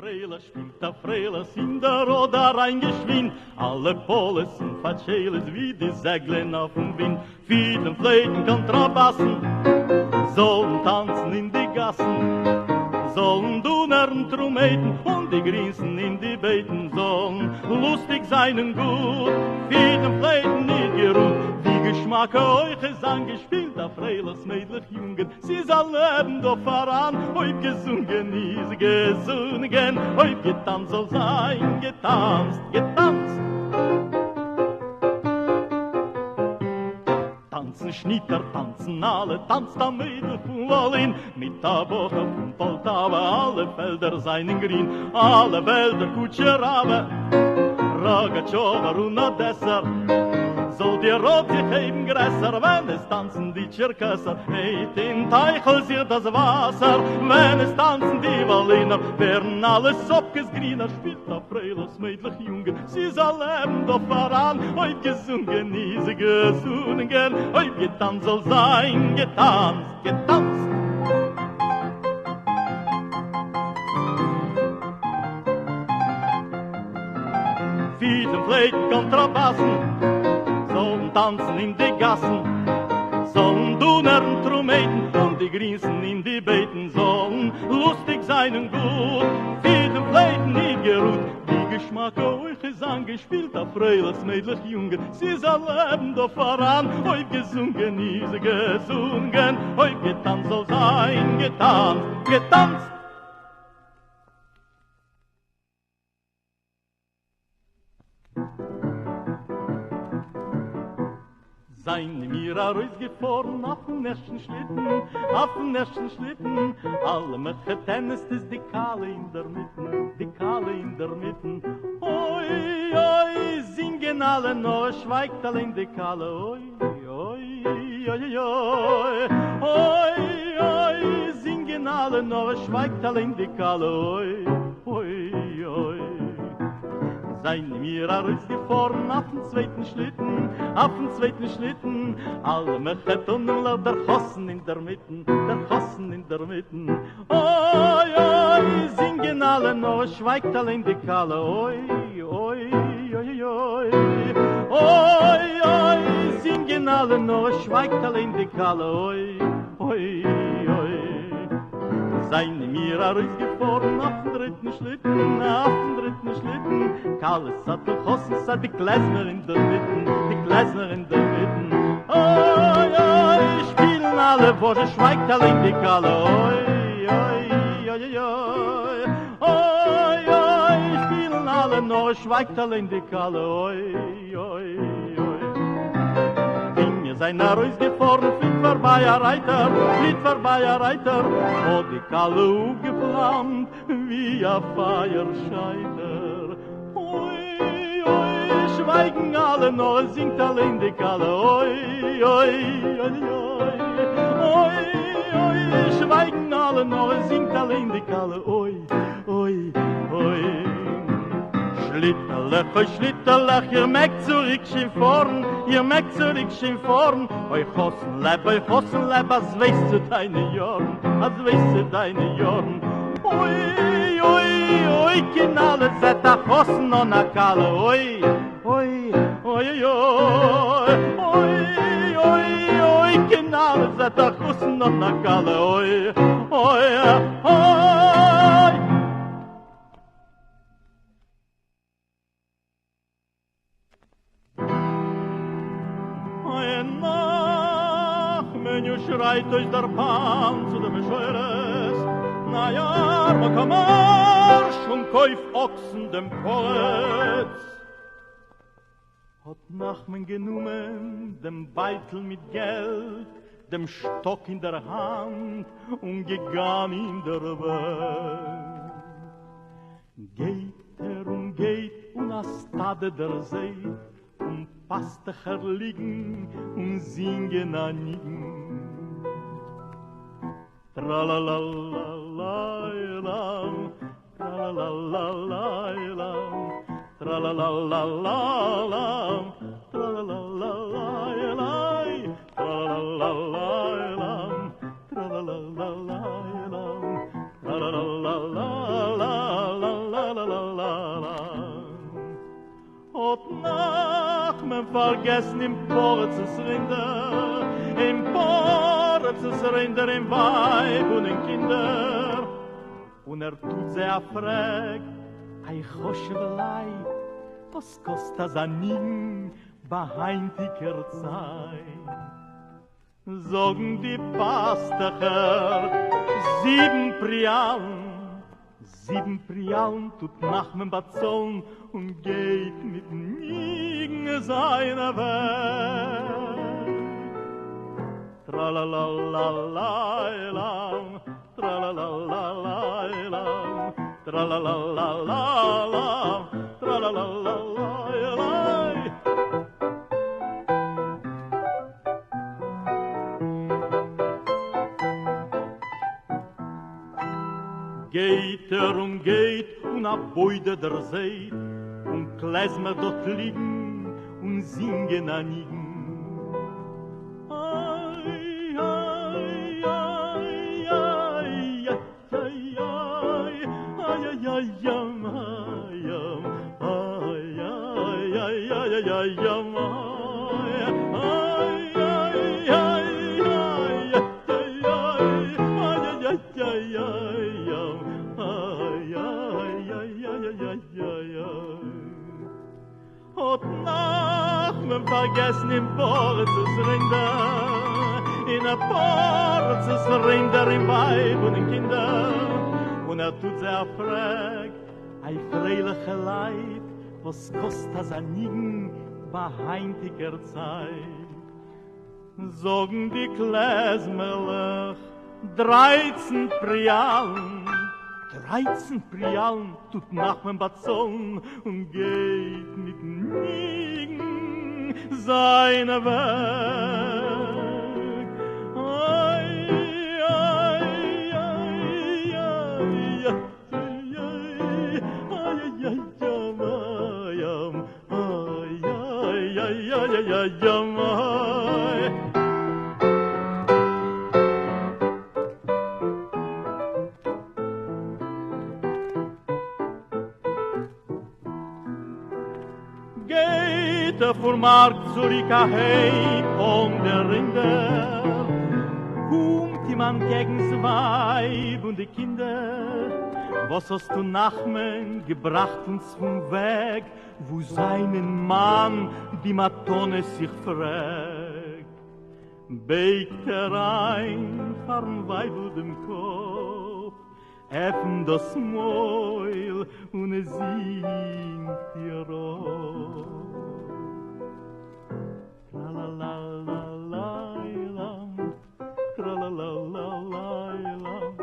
spielt der Freiles in der Roda reingeschwind. Alle Polen sind Fatscheles wie die Seglen auf dem Wind. Fieden, Flöten, Kontrabassen sollen tanzen in die Gassen, sollen Dunern, Trompeten und die Grinsen in die Beeten sollen lustig sein und gut. Fieden, Flöten, nicht geruht. Geschmack euch ist angespielt, auf Freiles Mädlich Jungen. Sie soll leben doch voran, heute gesungen ist gesungen, heute getanzt soll sein, getanzt, getanzt. Tanzen Schnitter, tanzen alle, tanzt am Mädel von Wallin. Mit der Woche von Poltava, alle Felder seien grün, alle Wälder Kutscherabe, Ragatschowa und Odessa. Soll dir Rot sich eben größer, wenn es tanzen die Tscherkesser. Heit in Teichel sich das Wasser, wenn es tanzen die Walliner. Werden alles Sopkes grüner, spielt auf Freiles Mädlich Jungen. Sie soll leben doch voran, heut gesungen ist gesungen. Heut getanzt soll sein, getanzt, getanzt. Fieden, Flöten, Kontrabassen sollen tanzen in die Gassen, sollen Dunern, Trompeten und die Grinsen in die Beeten sollen lustig sein und gut. Fieden, Flöten, nicht geruht. Die Geschmack euch ist angespielt, auf Freiles Mädlich Jungen. Sie soll leben doch voran, heut gesungen ist gesungen, heut getanzt soll sein, getanzt, getanzt. Seien mir rausgefahren auf den ersten Schlitten, alle machen Tennis, das die Kalle in der Mitte, Oi, oi, singen alle noch, schweigt allein die Kalle, oi, oi, oi, oi, oi, oi, singen alle noch, schweigt allein die Kalle, oi, oi, oi. Seien wir rausgefahren auf den zweiten Schlitten, alle machen Tunnel, der Hossen in der Mitte, Oi, oi, singen alle noch, schweigt allein die Kalle, oi, oi, oi, oi, oi, oi, singen alle noch, schweigt allein die Kalle, oi, oi, oi. Seien wir rausgefahren auf den dritten Schlitten, Kalle satt und Hossen satt, die Gläsner in der Mitte, Oi, oi, spielen alle, wo sie schweigt allein die Kalle, oi, oi, oi, oi, oi, oi, spielen alle, noch schweigt allein die Kalle, oi, oi, oi. Dinge seien rausgefahren, fliegt vorbei ein Reiter, wo die Kalle ungeplant, wie ein Feierscheiter. Oi, oi, schweigen alle, noch singt allein die Kalle, oi, oi, oi, oi, oi, oi, schweigen alle, noch singt allein die Kalle, oi, oi, oi. Schlitterlach, ihr merkt zurück schon vorn, oi Hossen leb, als weißt du deine Jorn, Oi, oi, oi, Kinale, zet a Hossen on a Kalle, oi, oi, oi, oi, oi, oi, oi, Kinale, zet a Hossen on a Kalle, oi, oi, oi. Menju schreit euch der Pan zu dem Scheures, na ja, Marsch und Käuf Ochsen dem Polz. Hat Nachmen genommen dem Beitel mit Geld, dem Stock in der Hand und gegangen in der Welt. Geht und a Stade der See, und Pastecher liegen und singen an ihn. Tralalalalalam, tralalalalalam, tralalalalalam, tralalalalalam, tralalalalalam, tralalalalalam, tralalalalalam. vergessen im Porzes Rinder, im Porzes Rinder, im Weib und in Kinder. Und tut sehr frag, ei Choschewelei, was kostet das an ihm, beheintiger Zeit? Sogen die Pastacher, 7 Prialen tut nach dem Batzon und geht mit Nigen seiner Welt. Tralalalalalam, tralalalalam, tralalalalam, tralalalalam. Geht und a Beide der seht und Klezmer dort liegen und singen an ihn. Ai, ai, ai, ai, ai, ai, ai, ai, ai, Hot nach men vergessen im Porzes Rinder, in a Porzes Rinder im Weib und in Kinder. Und tut sehr frag, ei freiliche Leid, was kostet das an Nigen beheintiger Zeit? Sogen die Klezmerlech, 13 Prialen tut nach dem Batzon und geht mit Nigen seine Weg. Ai, ai, ai, ai, ai, Geht vor Markt zurück heim und der Rinder, kommt jemand gegen's Weib und die Kinder. Was hast du Nachmen gebracht uns vom Weg, wo seinen Mann die Matone sich fragt? Beigt ein, farm Weib und dem Kopf, öffn das Mäul und singt dir auf. Tralalalailam, tralalalailam,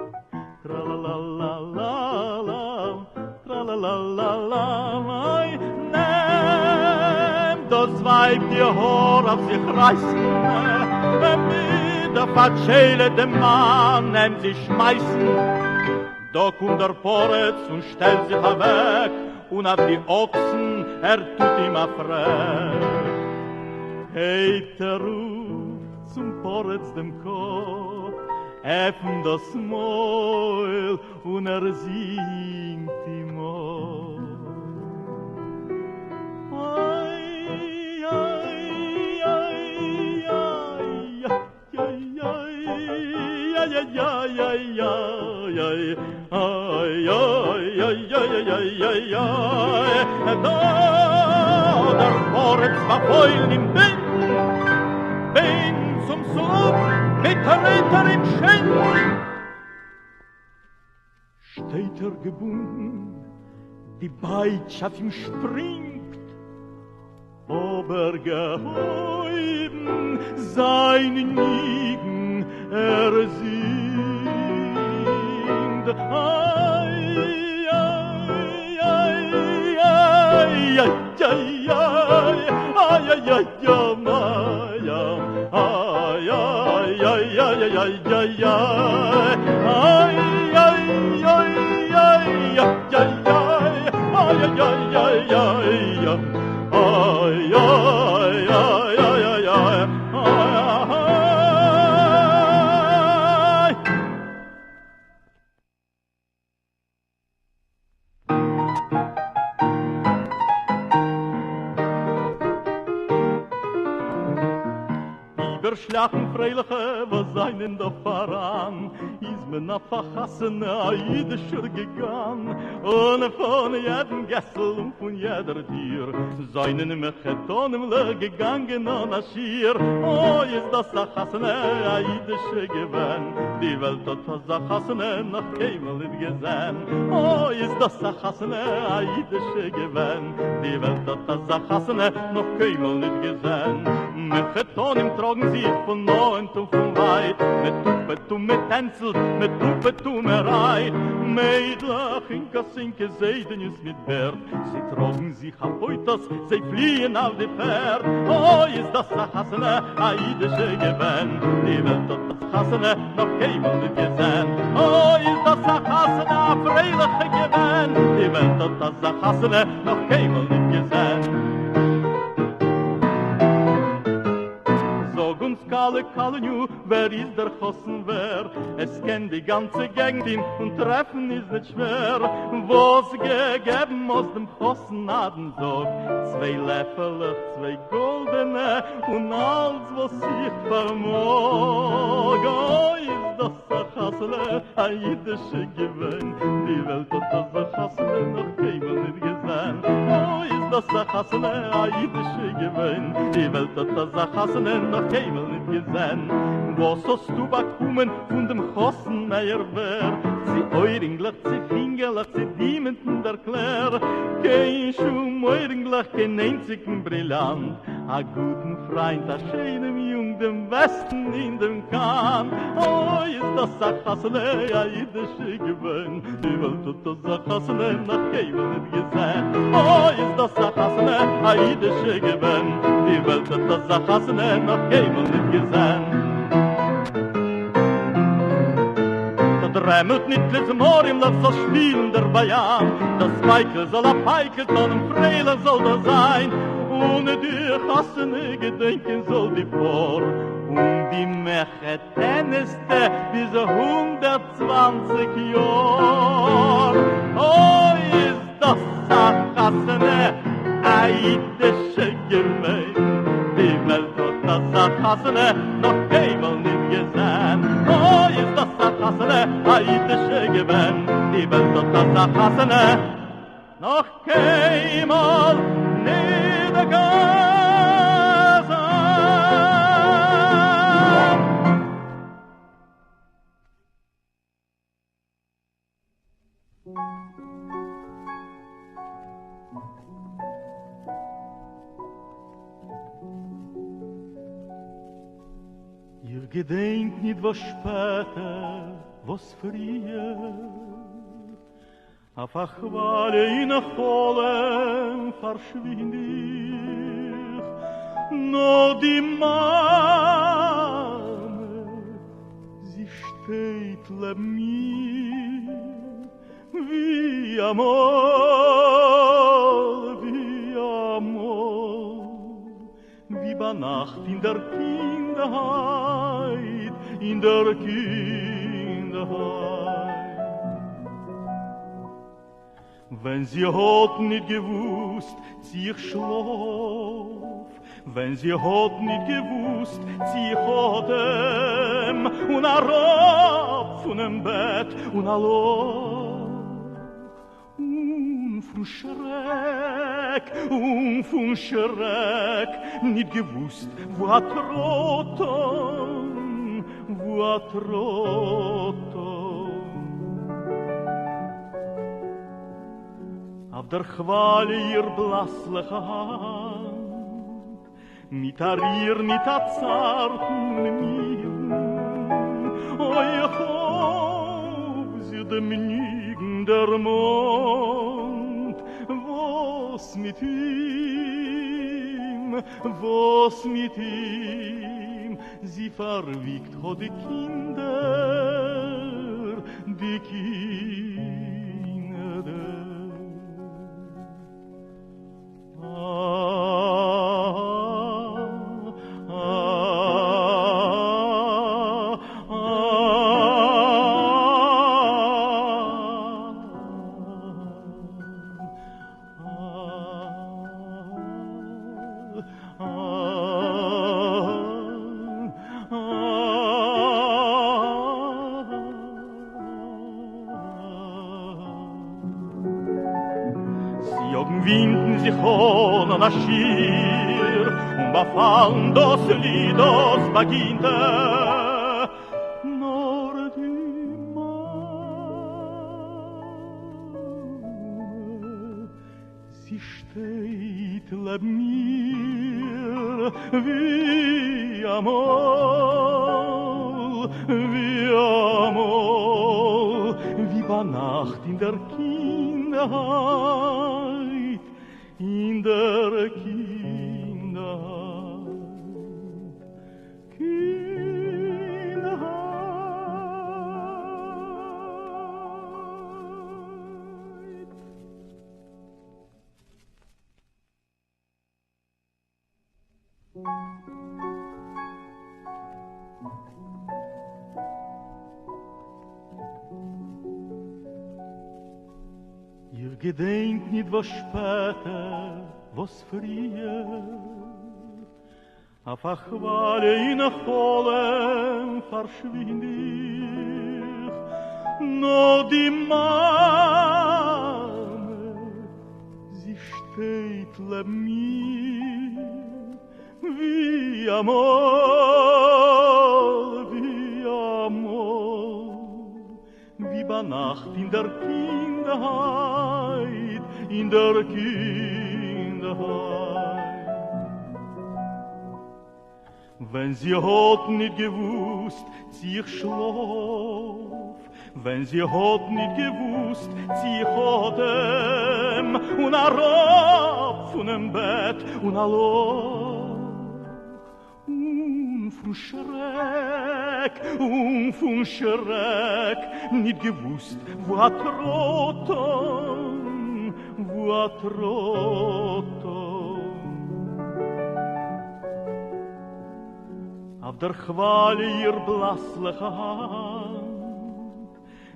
tralalalailam, tralalalailam. Nimm das Weib dir Haar auf sich reißen, mit der Fatschele dem Mann nimmt sie schmeißen. Da kommt der Poretz und stellt sich weg und auf die Ochsen tut ihm frech. Hebt ruft zum Poretz dem Kopf, öffnet das Maul und singt ihm auf. Ai, ai, ai, ai, ai, ai, ai, ai, ai, der Poretz war voll im Bild, bin zum Slop mit der Ritter im Schild. Steht gebunden, die Beitschaft ihm springt, aber gehäuben seinen Nigen singt. Ai, ai, ai, ai, ai, ai, ai, ai, ai, Überschlagen Freiliche, was seinen da voran, ist mir nach Verhassen Aidischer gegangen, ohne von jedem Gessel und von jeder Tür, seinen Mechetonen gegangen und Aschir. Oh, ist das Verhassene Aidische gewesen, die Welt hat das Verhassene noch keinmal nicht gesehen. Oh, ist das Verhassene Aidische gewesen, die Welt hat das Verhassene noch keinmal nicht gesehen. Mechetonen tragen sie von Neuen und von Weit, mit Tuppet und mit Tänzel, mit Tuppet und mit Reit. Mädlach in Kassinke seiden es mit Bert, sie tragen sich auf Heutas, sie fliehen auf die Pferd. Oh, ist das Hassene, Aidische gewesen, die Welt hat das Hassene noch keinmal nicht gesehen. Oh, ist das Hassene, Freiliche gewesen, die Welt hat das Hassene noch keinmal nicht gesehen. Kalle nu, wer ist der Chossen wer? Es kennt die ganze Gegend hin und treffen ist nicht schwer. Was gegeben aus dem Chossen hatten so? 2 Löffel, 2 goldene und alles, was ich vermog. Oh, ist das ein Chassele, ein jüdische Gewinn. Die Welt hat das ein Chassele noch keinmal nicht gesehen. Oh, ist das ein Chassele, ein jüdische Gewinn. Die Welt hat das ein Chassele noch keinmal nicht gesehen. Was hast du bekommen von dem Chossenmeier wer? Sie euringlich, sie fingerlich, sie diemenden der Klär. Kein Schumeuringlich, kein einzigen Brillant. A guten Freund, a schönem Jung, dem Westen in dem Kahn. Oh, ist das a Chassene, a jüdische Gewinn. Die Welt hat das a Chassene nach keinmal nicht gesehen. Oh, ist das a Chassene, a jüdische Gewinn. Die Welt hat das a Chassene nach keinmal nicht gesehen. Rämmelt nicht das Moor im Lauf so spielen der Bayan. Das Feikel soll a Feikel, dann Freile soll da sein. Ohne die Chassene gedenken soll die vor. Die Mechetenneste diese 120 Jahr. Oh, ist das a Chassene, Aidische Gemein. Die Welt hat das a Chassene noch keinmal nicht gesehen. Oh, ist das a Chassene, Aidische Gewinn. Die Welt hat das a Chassene noch keinmal nicht gesehen. Ihr gedenkt nicht, was später, was früher, auf a Chwale in a Cholem verschwind ich, no die Mame, sie steht neben mir, wie amol, wie bei Nacht in der Kinderheit, in der Kinderheit. Wenn sie hat nicht gewusst, zieh ich schlaf. Wenn sie hat nicht gewusst, zieh ich Atem und a Raab von dem Bett und a Loch. Und von Schreck, nicht gewusst, wo a Trotten, wo a Trotten. Auf der Chwale ihr blassliche Hand, mit a Rier, mit a zarten Nigen, oh, ich hoff sie dem Nigen der Mond, was mit ihm, sie verwiegt hat die Kinder, die Kinder. holen a Schir, und befallen das Lied, das beginnt nur die Mann. Sie steht neben mir wie amol, wie bei Nacht in der Kindheit, in der Kindheit. Ihr gedenkt nicht, was später, was früher, auf der Quale in der Holen verschwindet, nur die Mame, sie steht neben mir, wie amol, wie bei Nacht in der Kindheit, in der Kindheit. Wenn sie hat nicht gewusst, zieh ich schlaf, wenn sie hat nicht gewusst, zieh ich Atem und a Raub von dem Bett und a Loch. Von Schreck, nicht gewusst, wo a Trotten, Auf der Qual ihr blassliche Hand,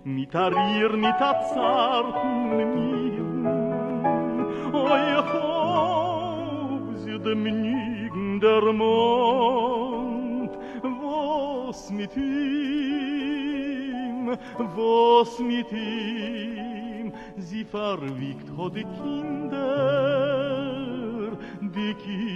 mit a Rier, mit a zarten Nieren, ich hoff sie dem Nigen der Mond, was mit ihm, sie verwiegt hat die Kinder, die Kinder.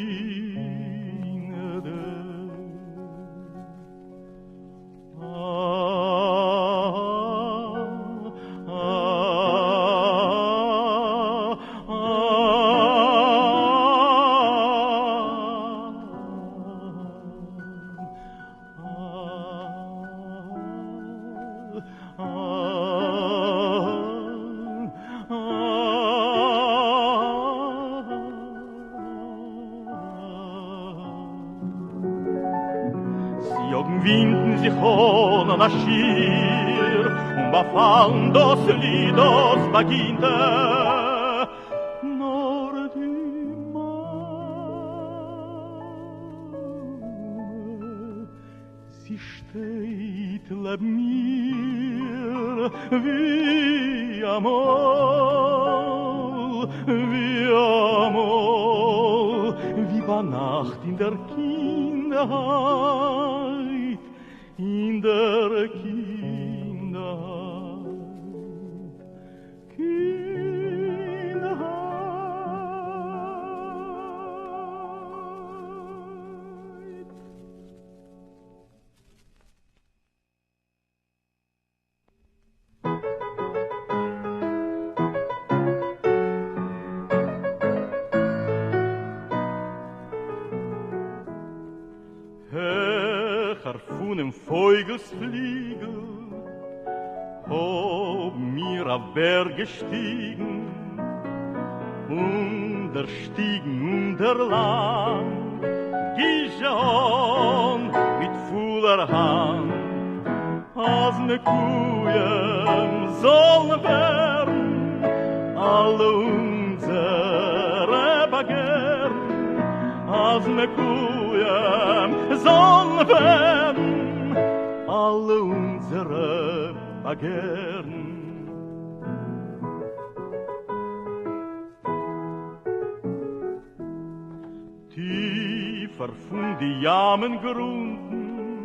Winden sich holen a Schir und befallen das Lied, das beginnt nur die Mann. Sie steht neben mir wie amol, wie bei Nacht in der Kindheit, in der Kindheit. Von dem Vogels Fliegel hob mir auf Berg gestiegen und der Stiegen und der Land Gijon mit voller Hand als ne Kuyen sollen werden alle unsere Begehren als ne Kuyen sollen werden alle unsere Begehren. Tiefer von die Jamen Grunden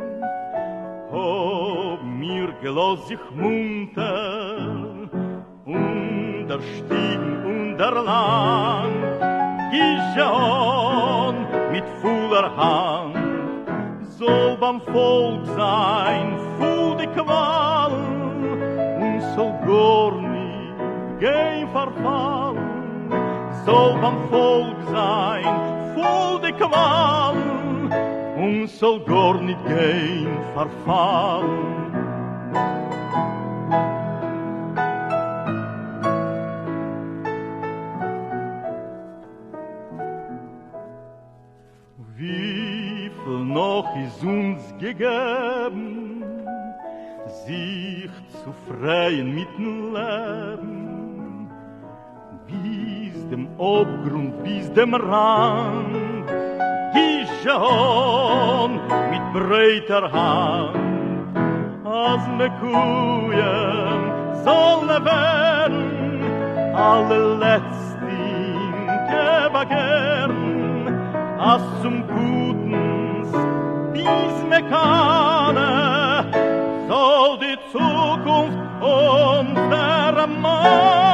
hob mir gelost sich munter und der Stiegen und der Land Gijon mit voller Hand, soll beim Volk sein, voll die Qual, und soll gar nicht gehen verfallen, soll beim Volk sein, voll die Qual, und soll gar nicht gehen verfallen. Wie viel noch ist uns gegeben, sich zu freien mit dem Leben, bis dem Abgrund, bis dem Rand, Gijon mit breiter Hand, als me Kuyen soll werden, alle letzten Gebaggern, als zum Guten bis me Kane, soll die Zukunft unserer Mannen.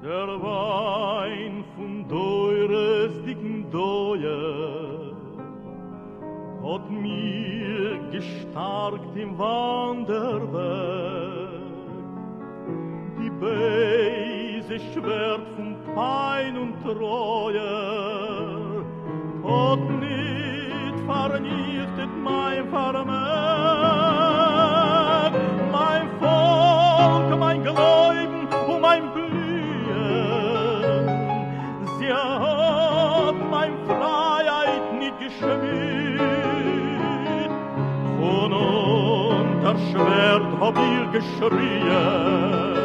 Der Wein von deures dicken Deue hat mir gestarkt im Wanderweg. Die Beise Schwert von Pein und Treue hat nicht vernichtet mein Vermögen, mein Volk, mein Glauben und mein Blühen. Sie hat mein Freiheit nicht geschmied, von unter Schwert hab ihr geschrien.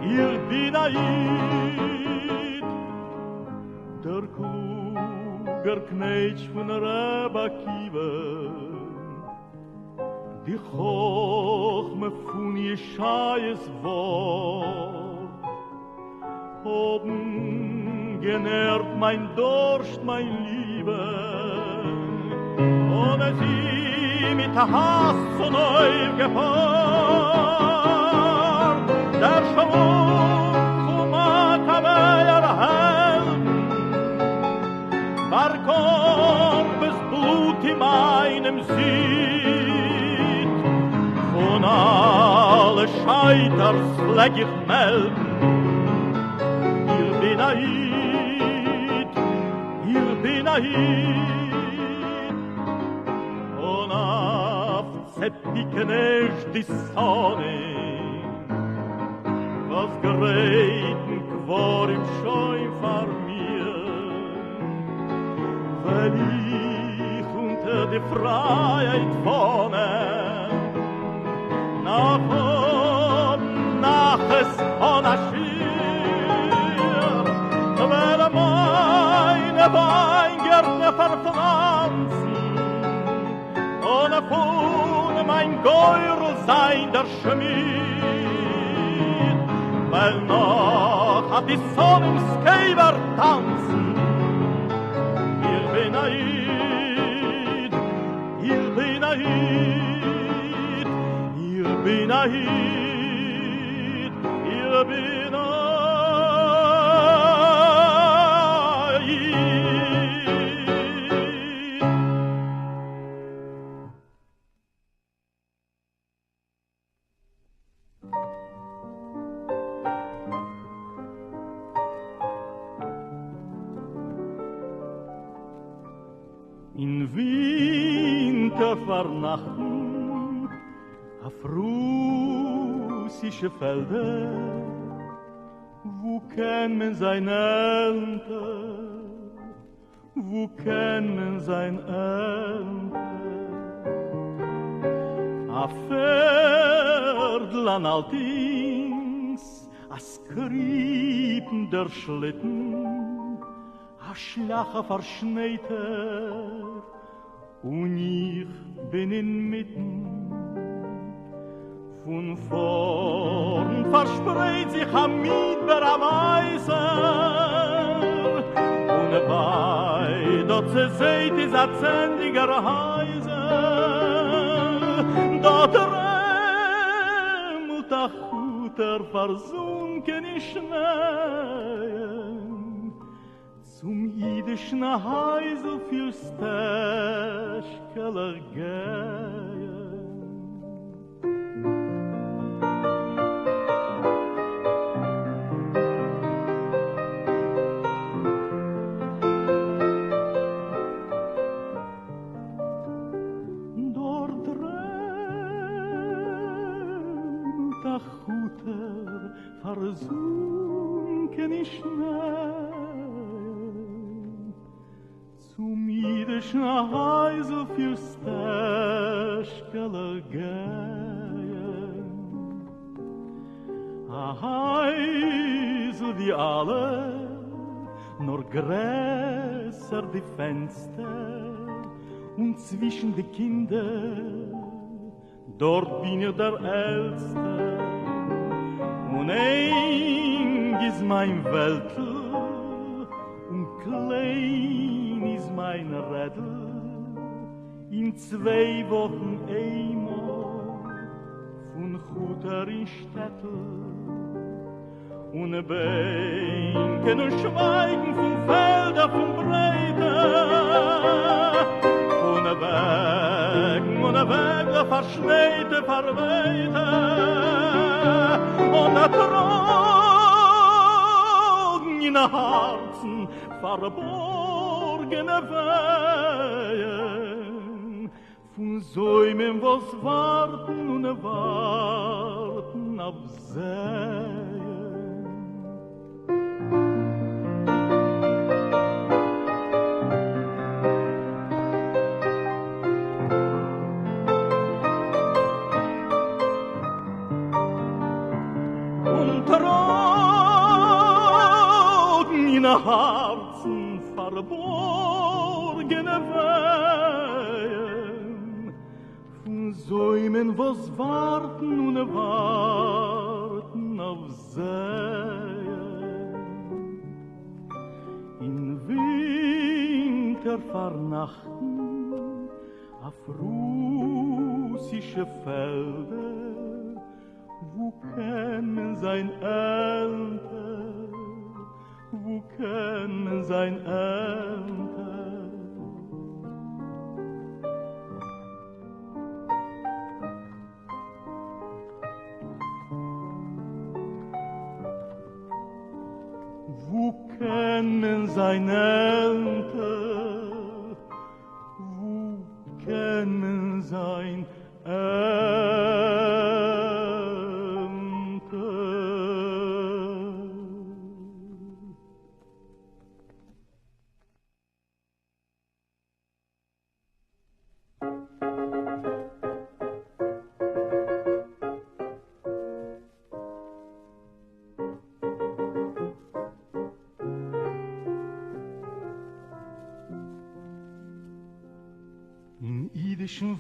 Ihr bin Aid, der kluger Knecht von Rabbi Akiva, die Chochme von Jeschaias Wort, haben genährt mein Durst, mein Liebe, ohne sie mit der Hass zu neu gefahren. Der Schwung vom Makabeer Helden war Korbes Blut in meinem Sieg. Von alle Scheiters leg ich melden, ihr bin Aid, und auf Zepiknesch die Sonne, was gereiten quor im Scheun vor mir, weil ich unter die Freiheit wohne, nach oben, nach es und nach schier, werde meine Weingärtner verpflanzen, ohne Fuhne mein Geurl sein der Schmied, weil noch hat die Sonne im Skäber tanzen. Ihr bin Aid, ihr bin Aid, ihr bin Aid, ihr bin Aid. In Wintervernachten auf russische Felder, wo kennt man sein Ernte, wo kennt man sein Ernte? A Pferdl an Altings, a Skripen der Schlitten, a Schlacher verschneiter, und ich bin inmitten. Von vorn verspreit sich am Mietberer Weißer und bei dort se seht is a zendiger Heiser dort rämmelt a Chuter versunken in Schneien zum jüdischen Heisel für Stäschkeler gehen. Versunken in Schnee zum jüdischen Heisel für Stäschkeler gehen. A Heisel wie alle, nur größer die Fenster und zwischen die Kinder, dort bin ich der Älteste. Und eng ist mein Weltel und klein ist mein Rädel. In 2 Wochen einmal von Chuter in Städtel. Und Bänken und Schweigen von Felder, von Breite. Und Wege verschneite, verweite. Und Trogen in Herzen verborgene Wehen von Säumen, was warten und warten auf Sehen. In Herzen verborgene Wehen von Säumen, was warten und warten auf Sehen. In Winter vernachten auf russische Felder, wo kennen sein Ernte, wo kennen sein Ernte. Wo kennen sein Ernte, wo kennen sein Ernte.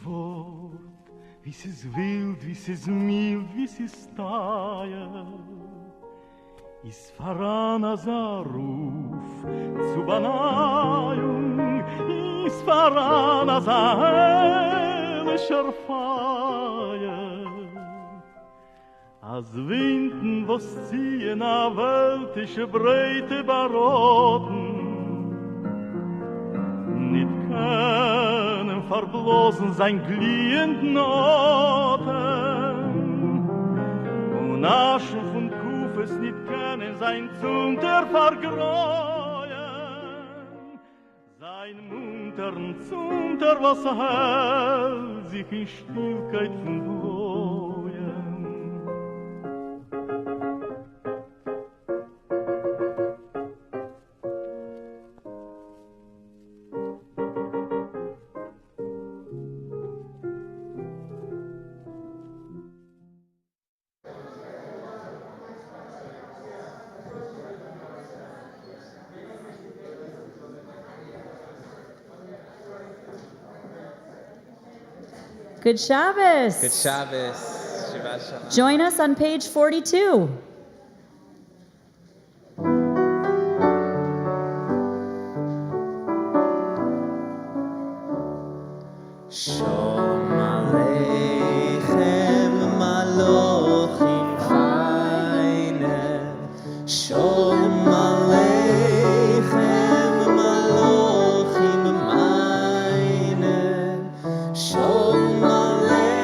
Wort, wie es ist wild, wie es ist mild, wie es ist teuer, ist voran als Ruf zu Banayung, ist voran als herrlicher Feier. Als Winden, was ziehen a weltische breite Baroden, nicht können verblosen sein glühenden Noten und Aschen von Kufes nicht können sein Zunter vergräuen, sein munteren Zunter, was hält sich in Stillkeit von Bläuen. Good Shabbos. Good Shabbos. Shabbat Join us on page 42. Shalom Aleichem Malochim Chayne. Shalom Aleichem Malochim Meine. Shalom Aleichem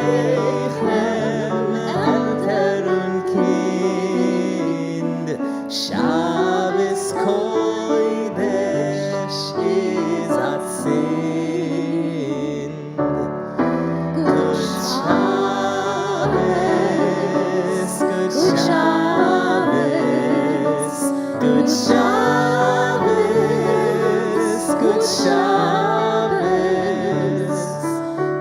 Elter und Kind. Shabbos Kodesh is at sin. Good Shabbos, good Shabbos, good Shabbos, good Shabbos.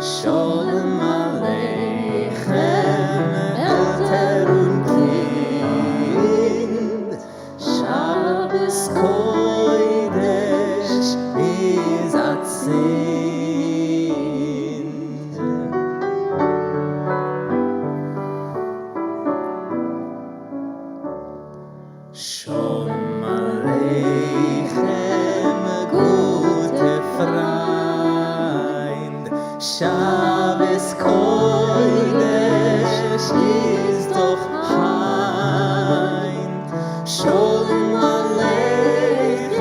Shalom Aleichem, Elter und Kind. Shabbos Kodesh is at sin. Shalom Aleichem, gute Freund. Shabbos Kodesh ist doch heint. Shalom Aleichem,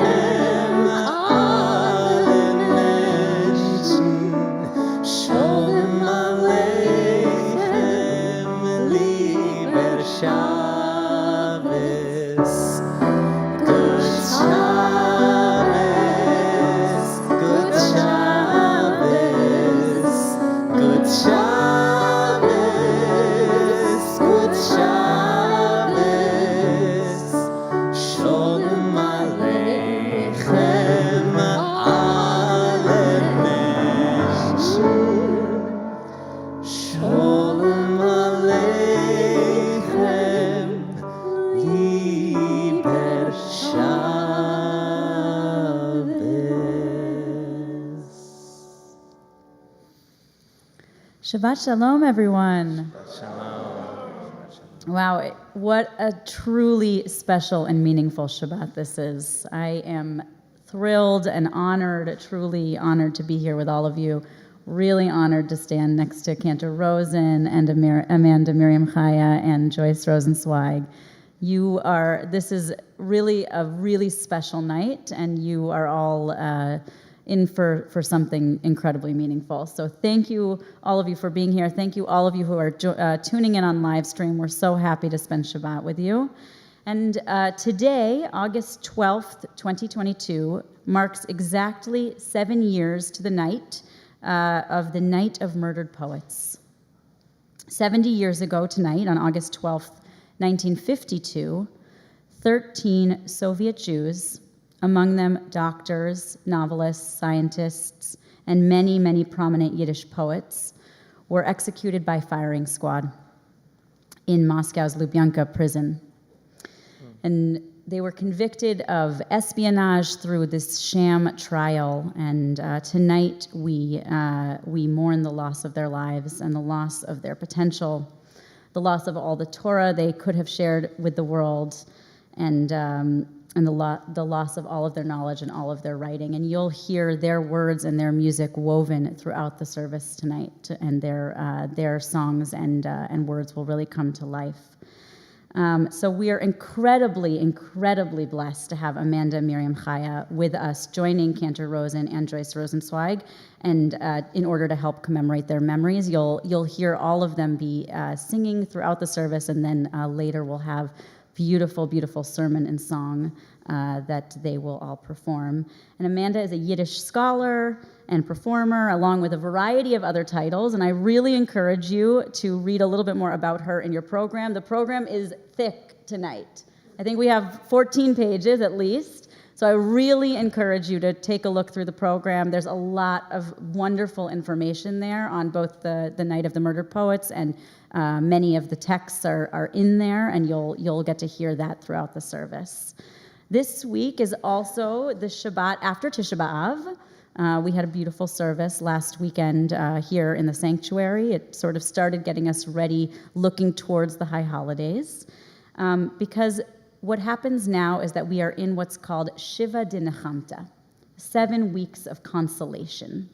alle Menschen. Shalom Aleichem, lieber Shabbos. Good Shabbos, good Shabbos, good Shabbos, good Shabbos. Shalom Aleichem, alle Menschen. Shalom Aleichem, lieber Shabbos. Shabbat Shalom, everyone. Wow, what a truly special and meaningful Shabbat this is. I am thrilled and honored, truly honored to be here with all of you. Really honored to stand next to Cantor Rosen and Amanda Miriam Chaya and Joyce Rosenzweig. This is really a really special night, and you are all in for something incredibly meaningful. So thank you, all of you, for being here. Thank you, all of you who are tuning in on live stream. We're so happy to spend Shabbat with you. And today, August 12th, 2022, marks exactly 7 years to the night of the Night of Murdered Poets. 70 years ago tonight, on August 12th, 1952, 13 Soviet Jews, among them doctors, novelists, scientists, and many, many prominent Yiddish poets, were executed by firing squad in Moscow's Lubyanka prison. And they were convicted of espionage through this sham trial, and tonight we mourn the loss of their lives and the loss of their potential, the loss of all the Torah they could have shared with the world, and the loss of all of their knowledge and all of their writing. And you'll hear their words and their music woven throughout the service tonight, and their songs and words will really come to life. So we are incredibly, incredibly blessed to have Amanda Miriam Chaya with us, joining Cantor Rosen and Joyce Rosenzweig, and in order to help commemorate their memories. You'll hear all of them be singing throughout the service, and then later we'll have beautiful, beautiful sermon and song that they will all perform. And Amanda is a Yiddish scholar and performer, along with a variety of other titles, and I really encourage you to read a little bit more about her in your program. The program is thick tonight. I think we have 14 pages at least, so I really encourage you to take a look through the program. There's a lot of wonderful information there on both the Night of the Murdered Poets, and many of the texts are in there, and you'll get to hear that throughout the service. This week is also the Shabbat after Tisha B'Av, We had a beautiful service last weekend here in the sanctuary. It sort of started getting us ready, looking towards the high holidays. Because what happens now is that we are in what's called Shiva Dinachamta, 7 weeks of consolation.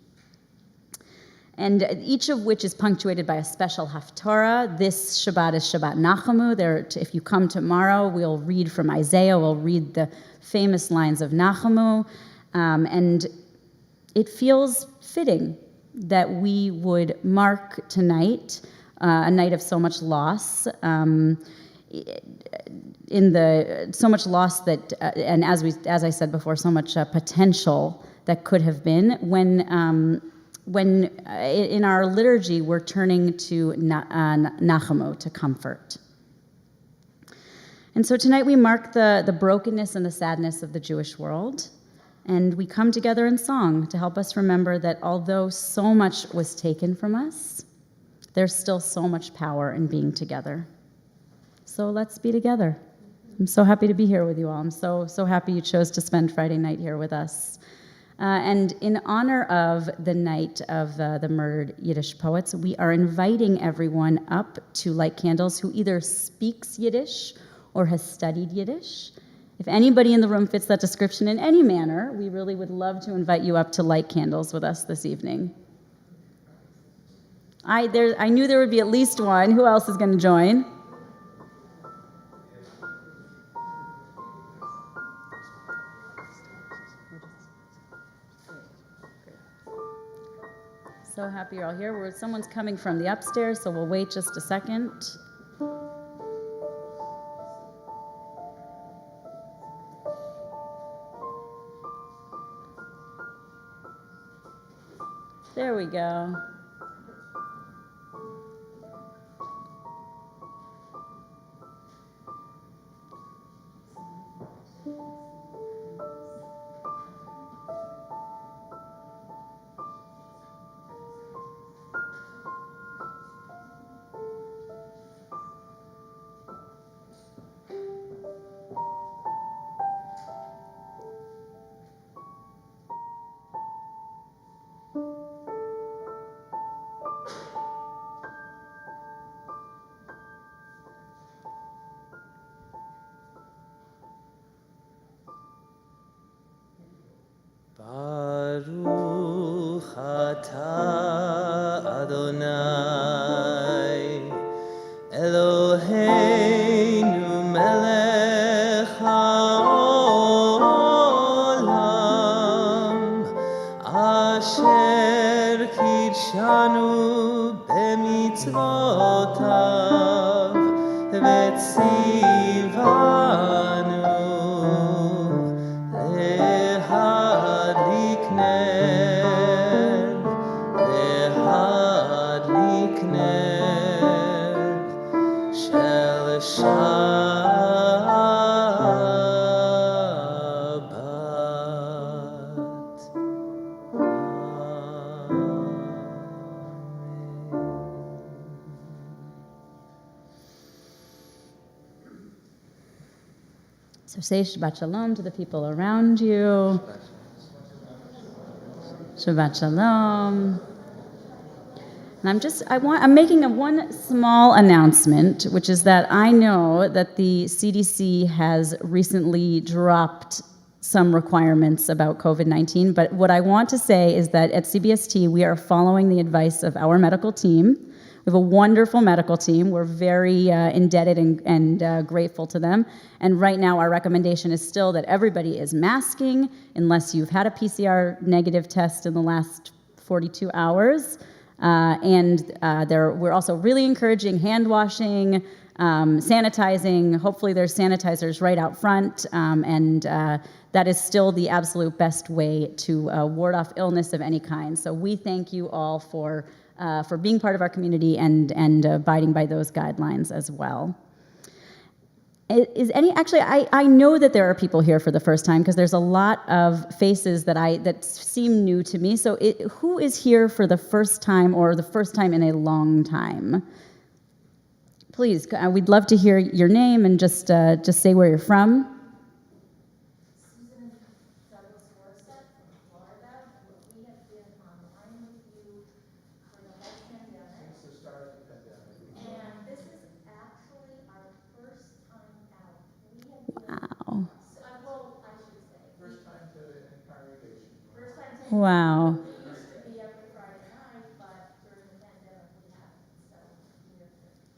And each of which is punctuated by a special haftarah. This Shabbat is Shabbat Nachamu. If you come tomorrow, we'll read from Isaiah. We'll read the famous lines of Nachamu. And it feels fitting that we would mark tonight a night of so much loss. So much loss that, and as I said before, so much potential that could have been when in our liturgy we're turning to Nachamu, to comfort. And so tonight we mark the brokenness and the sadness of the Jewish world, and we come together in song to help us remember that although so much was taken from us, there's still so much power in being together. So let's be together. I'm so happy to be here with you all. I'm so happy you chose to spend Friday night here with us. And in honor of the night of the murdered Yiddish poets, we are inviting everyone up to light candles who either speaks Yiddish or has studied Yiddish. If anybody in the room fits that description in any manner, we really would love to invite you up to light candles with us this evening. I knew there would be at least one. Who else is going to join? So happy you're all here. Someone's coming from the upstairs, so we'll wait just a second. There we go. Baruch atah Adonai Eloheinu melech haolam asher kidshanu b'mitzvotav v'tzivanu So say Shabbat Shalom to the people around you. Shabbat Shalom. And I'm making one small announcement, which is that I know that the CDC has recently dropped some requirements about COVID-19, but what I want to say is that at CBST, we are following the advice of our medical team. We have a wonderful medical team. We're very indebted and grateful to them. And right now, our recommendation is still that everybody is masking unless you've had a PCR negative test in the last 42 hours. We're also really encouraging hand washing, sanitizing. Hopefully there's sanitizers right out front, and that is still the absolute best way to ward off illness of any kind. So we thank you all for being part of our community and abiding by those guidelines as well. I know that there are people here for the first time because there's a lot of faces that seem new to me. So who is here for the first time or the first time in a long time? Please, we'd love to hear your name and just say where you're from. Susan Douglas Morissette from Florida. Wow.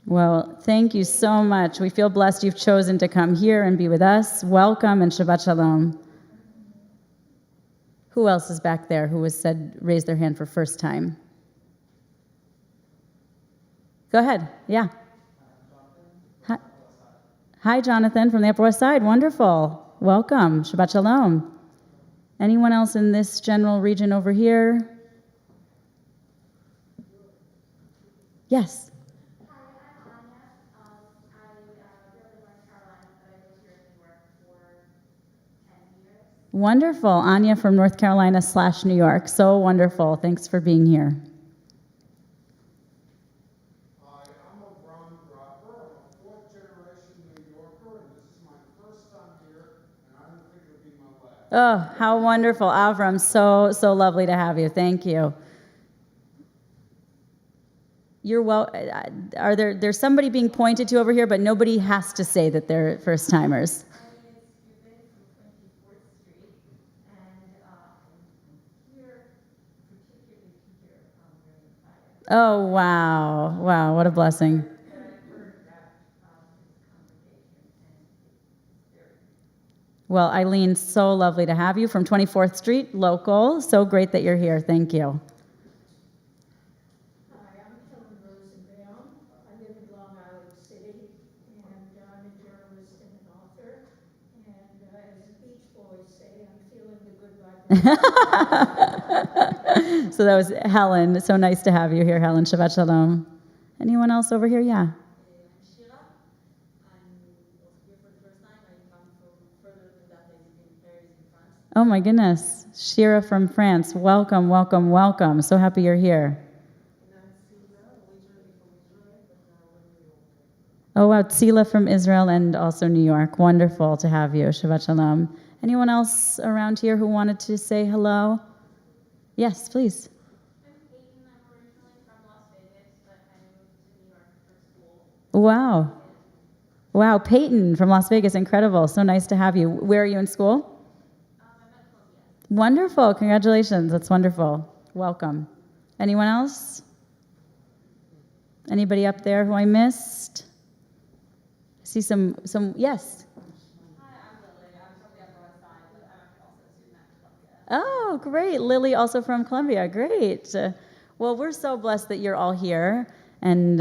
Well, thank you so much. We feel blessed you've chosen to come here and be with us. Welcome and Shabbat Shalom. Who else is back there who raised their hand for first time? Go ahead. Yeah. Hi, Jonathan from the Upper West Side. Wonderful. Welcome. Shabbat Shalom. Anyone else in this general region over here? Yes. Wonderful. Anya from North Carolina / New York. So wonderful. Thanks for being here. Hi, I'm a Ron Dropper. I'm a fourth-generation New Yorker, and this is my first time here, and I don't think it'll be my last. Oh, how wonderful. Avram, so lovely to have you. Thank you. You're there's somebody being pointed to over here, but nobody has to say that they're first-timers. Oh, wow. Wow, what a blessing. Well, Eileen, so lovely to have you from 24th Street, local. So great that you're here. Thank you. Hi, I'm Helen Rosenbaum. I live in Long Island City, and I'm a journalist and an author. And as the Beach Boys say, I'm feeling the good vibration. So that was Helen. So nice to have you here, Helen. Shabbat Shalom. Anyone else over here? Yeah. I'm Shira. I'm also here for the first time. I come from further than that, in Paris, in France. Oh my goodness. Shira from France. Welcome, welcome, welcome. So happy you're here. And I'm Sila, originally from Israel, but now I'm in New York. Oh wow, Tzila from Israel and also New York. Wonderful to have you. Shabbat Shalom. Anyone else around here who wanted to say hello? Yes, please. I'm Peyton. I'm originally from Las Vegas, but I moved to New York for school. Wow. Wow, Peyton from Las Vegas. Incredible. So nice to have you. Where are you in school? I'm at Columbia. Wonderful. Congratulations. That's wonderful. Welcome. Anyone else? Anybody up there who I missed? I see some, yes. Hi, I'm Lily. I'm from the Upper West Side, but I'm actually also a student at Columbia. Oh, great. Lily, also from Columbia. Great. Well, we're so blessed that you're all here, and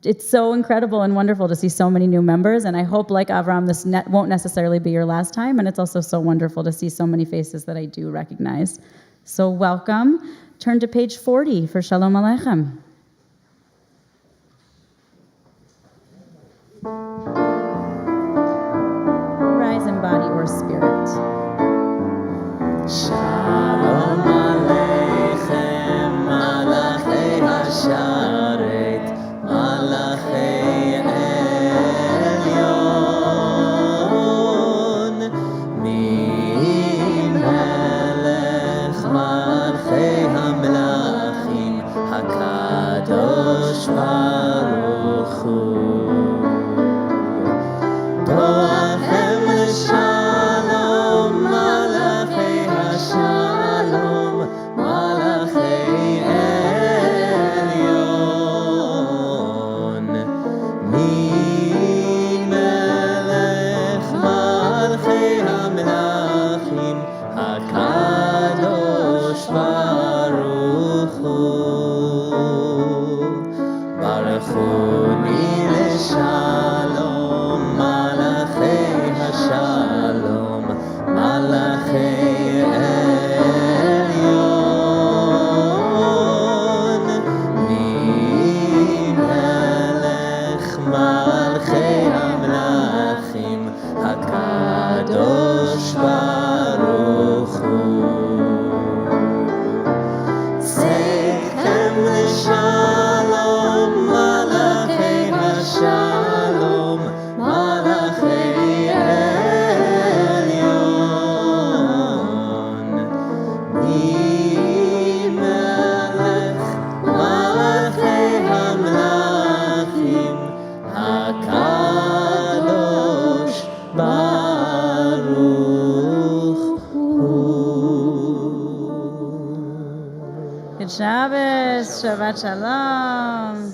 it's so incredible and wonderful to see so many new members. And I hope, like Avram, this won't necessarily be your last time. And it's also so wonderful to see so many faces that I do recognize. So welcome. Turn to page 40 for Shalom Aleichem. Rise in body or spirit. Shalom Aleichem, Malachei Hasharet, Malachei Elyon, Mi Melech Malchei HaMelachim, HaKadosh Baruch Hu. Toachem l'shalom, Malachei Hashalom, Malachei Elyon. Mi Melech Malchei HaMelachim, HaKadosh Baruch Hu. Baruchuni l'shalom, Malachei Hashalom, Malachei Elyon. Mi Melech Malchei HaMelachim, HaKadosh Baruch Hu. Seichem l'shalom, Malachei Hashalom, Malachei Elyon. Mi Melech Malachei HaMelachim, HaKadosh Baruch Shabbos, Shabbat Shalom.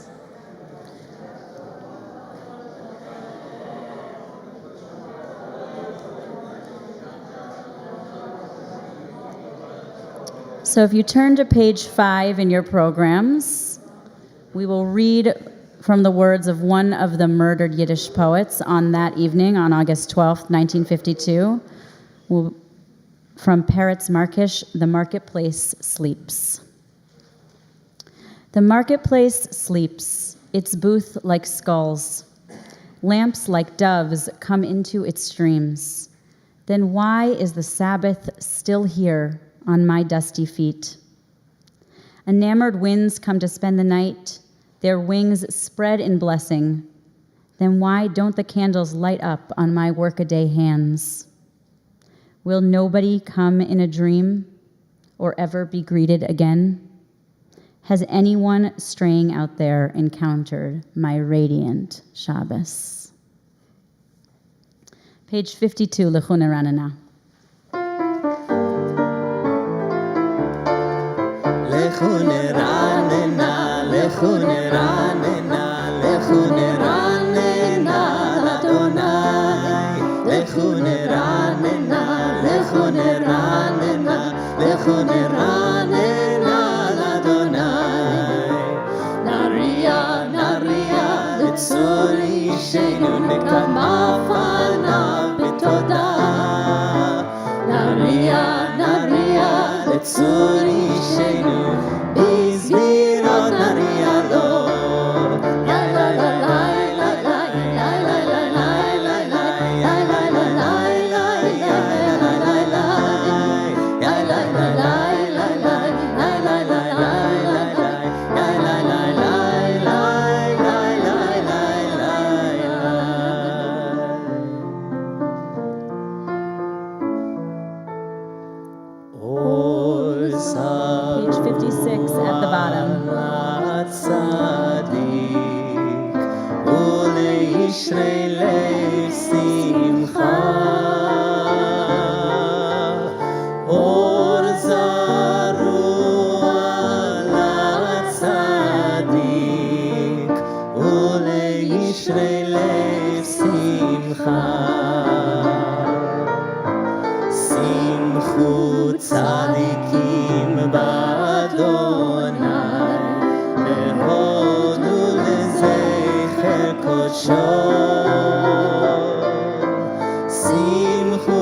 So if you turn to page 5 in your programs, we will read from the words of one of the murdered Yiddish poets on that evening, on August 12th, 1952, from Peretz Markish, The Marketplace Sleeps. The marketplace sleeps, its booth like skulls. Lamps like doves come into its streams. Then why is the Sabbath still here on my dusty feet? Enamored winds come to spend the night, their wings spread in blessing. Then why don't the candles light up on my workaday hands? Will nobody come in a dream or ever be greeted again? Has anyone straying out there encountered my radiant Shabbos? Page 52, Lechuna Ranana. Lechune ranena, lechune ranena, lechune ranena, Adonai. Lechune ranena, lechune ranena, lechune ranena, Adonai. Naria, naria, letzor ishenu nekama fanav b'todah. Naria, naria, letzor ishenu bizmirot naria lo. La la la la la la la la la la la la la la la la Page 56 at the bottom. Tzadik uleishrei lev simcha. Or zaru ala tzadik uleishrei lev simcha. Simchu tzadikim b'Adonai, vehodu lezecher kodsho. Simchu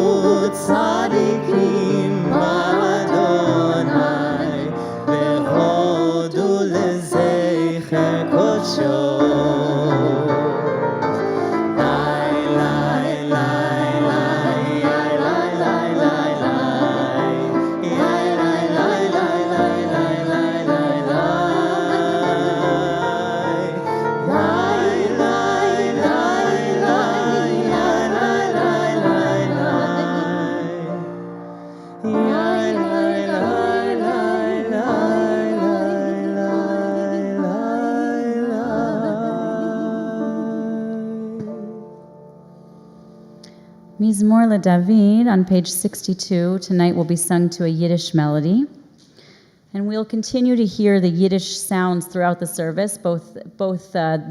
tzadikim b'Adonai, vehodu lezecher kodsho. Mizmor LeDavid on page 62 tonight will be sung to a Yiddish melody. And we'll continue to hear the Yiddish sounds throughout the service, both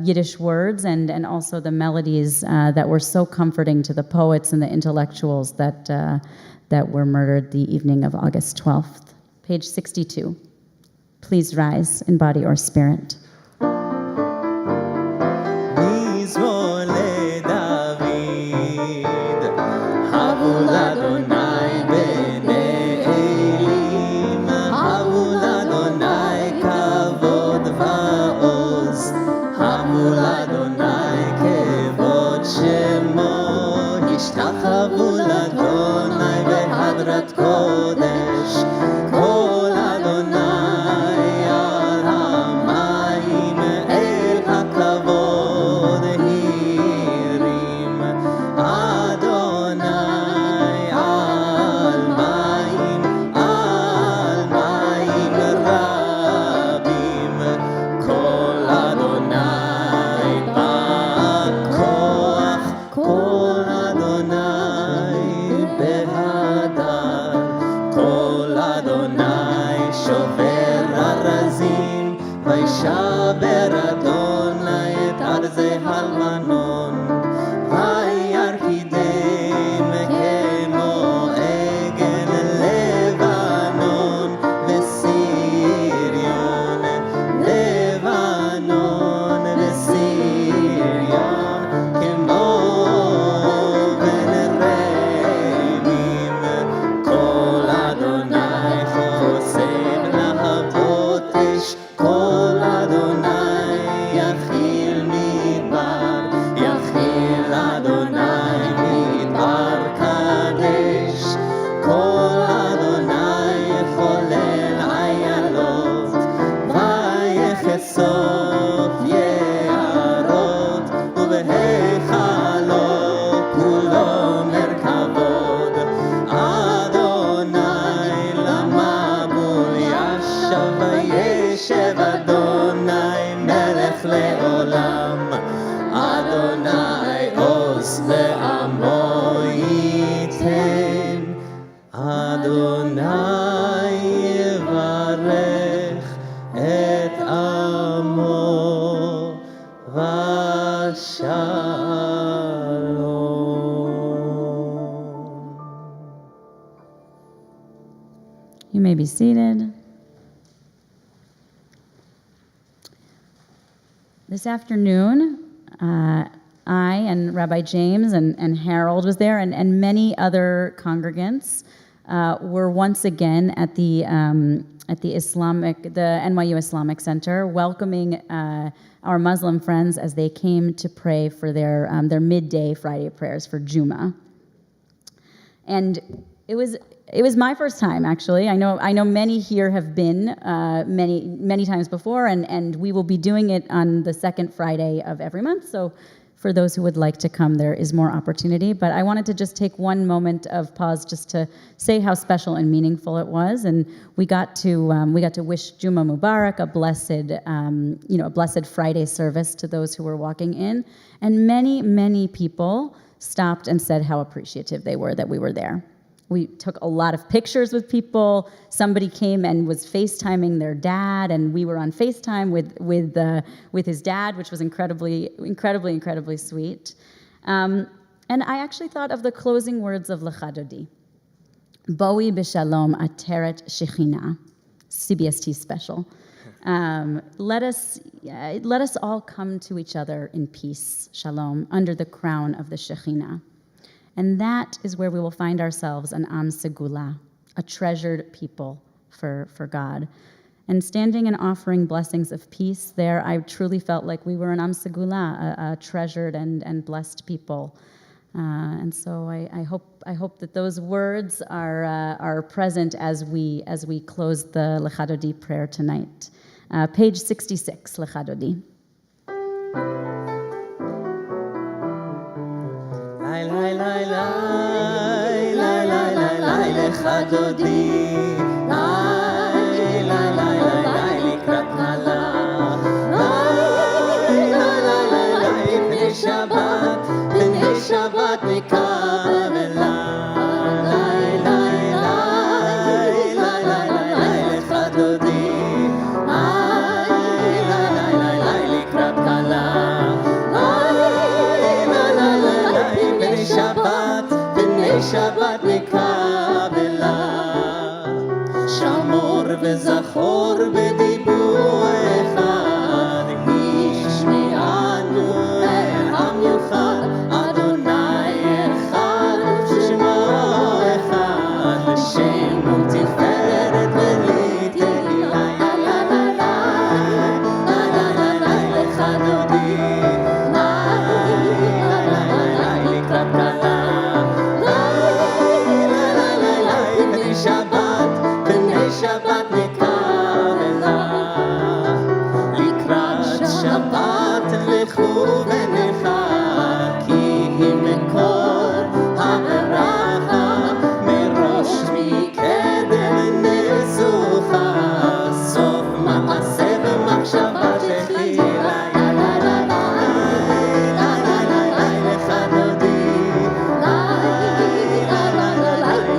Yiddish words and also the melodies that were so comforting to the poets and the intellectuals that were murdered the evening of August 12th. Page 62. Please rise in body or spirit. Mizmor LeDavid, Havul Adonai b'nei Elim, Havul Adonai kavod va'oz, Havul Adonai kevod shemo, Yishtachavu l'Adonai behadrat kodesh, Kol Adonai al hamayim el hakavod hirim, Adonai al mayim rabim, Kol Adonai ba'koach, Kol Adonai behadar. You may be seated. This afternoon, I and Rabbi James and Harold was there, and many other congregants were once again at the NYU Islamic Center, welcoming our Muslim friends as they came to pray for their midday Friday prayers for Juma. And it was my first time, actually. I know many here have been many times before, and we will be doing it on the second Friday of every month. So for those who would like to come, there is more opportunity. But I wanted to just take one moment of pause just to say how special and meaningful it was. And we got to wish Juma Mubarak, a blessed Friday service to those who were walking in. And many people stopped and said how appreciative they were that we were there. We took a lot of pictures with people. Somebody came and was FaceTiming their dad, and we were on FaceTime with his dad, which was incredibly sweet. And I actually thought of the closing words of Lecha Dodi. Boi b'shalom ateret shechina, CBST special. Let us all come to each other in peace, shalom, under the crown of the Shekhinah. And that is where we will find ourselves an Am Segula, a treasured people for God. And standing and offering blessings of peace there, I truly felt like we were an Am Segula, a treasured and blessed people. And so I hope that those words are present as we close the Lecha Dodi prayer tonight. Page 66, Lecha Dodi. Lecha Dodi, לקראת מעלה, פני שבת נקבלה, Lecha Dodi, לקראת כלה, פני שבת נקבלה, שמור וזכור בדיבור אחד, ישמענו עם יוחד, אדוני אחד, שמו אחד, לשם ותפארת ולתהילה, Lecha Dodi, לקראת כלה, פני שבת נקבלה, לקראת שבת לכו ונחה, כי היא מקור הברכה, מראש מקדם נסוכה, סוף מעשה ומחשבה תחילה, Lecha Dodi,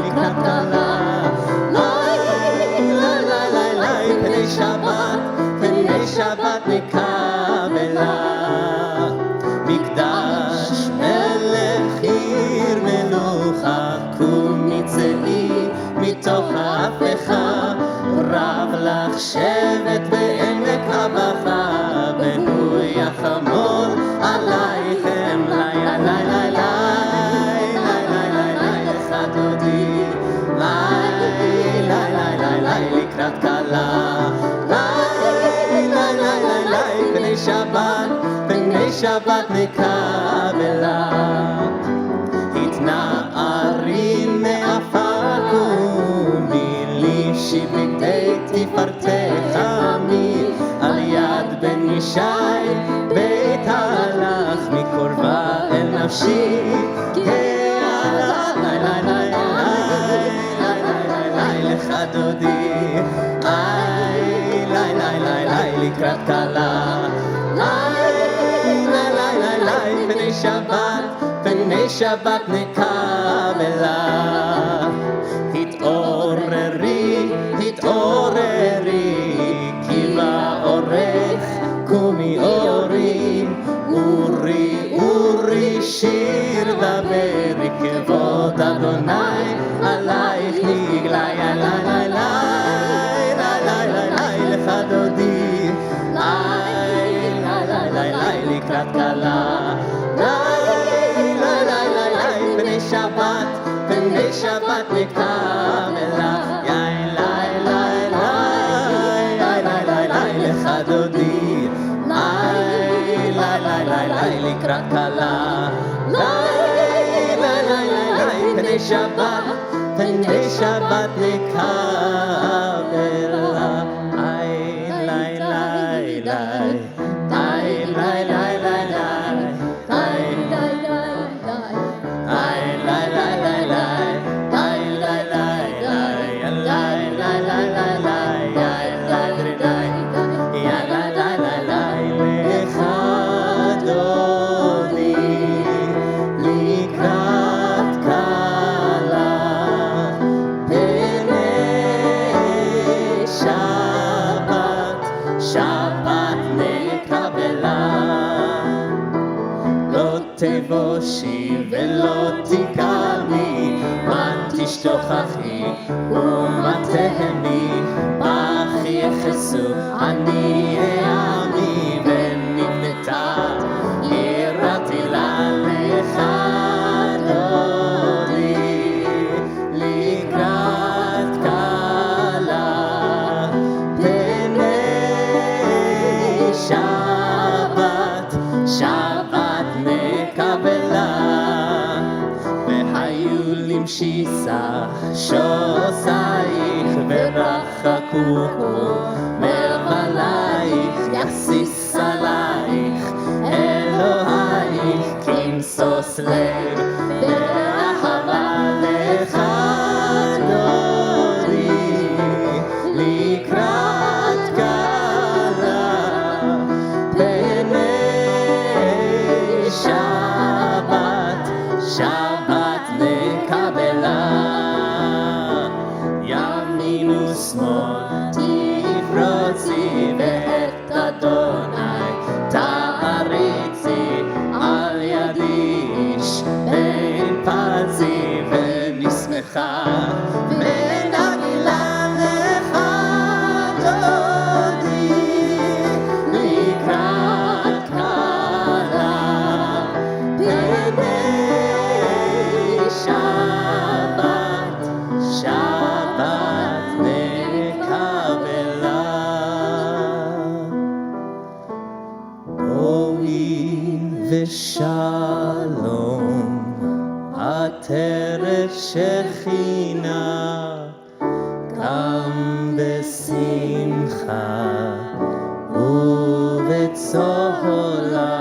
לקראת כלה, פני שבת נקבלה, מקדש מלך עיר מלוכה, קום מצאי מתוך ההפכה, רב לך שבט בעמק הבכה, והוא יחמול עלייכם, Lecha Dodi, לקראת כלה, פני שבת נקבלה, התנערי מעפר קומי, לישי בגדי תפארתך עמי, על יד בן ישי בית הלך, מקורבה אל נפשי גאה, Lecha Dodi, לקראת כלה, פני שבת נקבלה, התעוררי, כי באורך קומי אורי, אורי שיר דברי, כבוד אדוני עלייך נגלה, פני שבת נקבלה, יאי לי לי לי, יאי לי לי לי לך דודי, לי לי לי לי לי לקראת כלה, לי לי לי לי פני שבת נקבלה, לי לי לי לי, לי לי לי תבושי ולא תקלמי, מה תשתוכחי ומה תהמי, בך יחסו אני העמי ונבנתה יראתי לה לך דודי לקראת כלה פני שבת והיו למשיסה שוסייך ורחקו מערבלייך יחסיס עלייך אלוהייך כמסוס לב באהבה לך דודי לקראת כלה פני שבת נקבלה, ימין ושמאל תפרוצי ואת אדוני תעריצי על ידי איש בין פרצי ונשמחה ונגילה לך דודי לקראת כלה פני שבת נקבלה. בואי ושלום עטרת שכינה גם בשמחה ובצהלה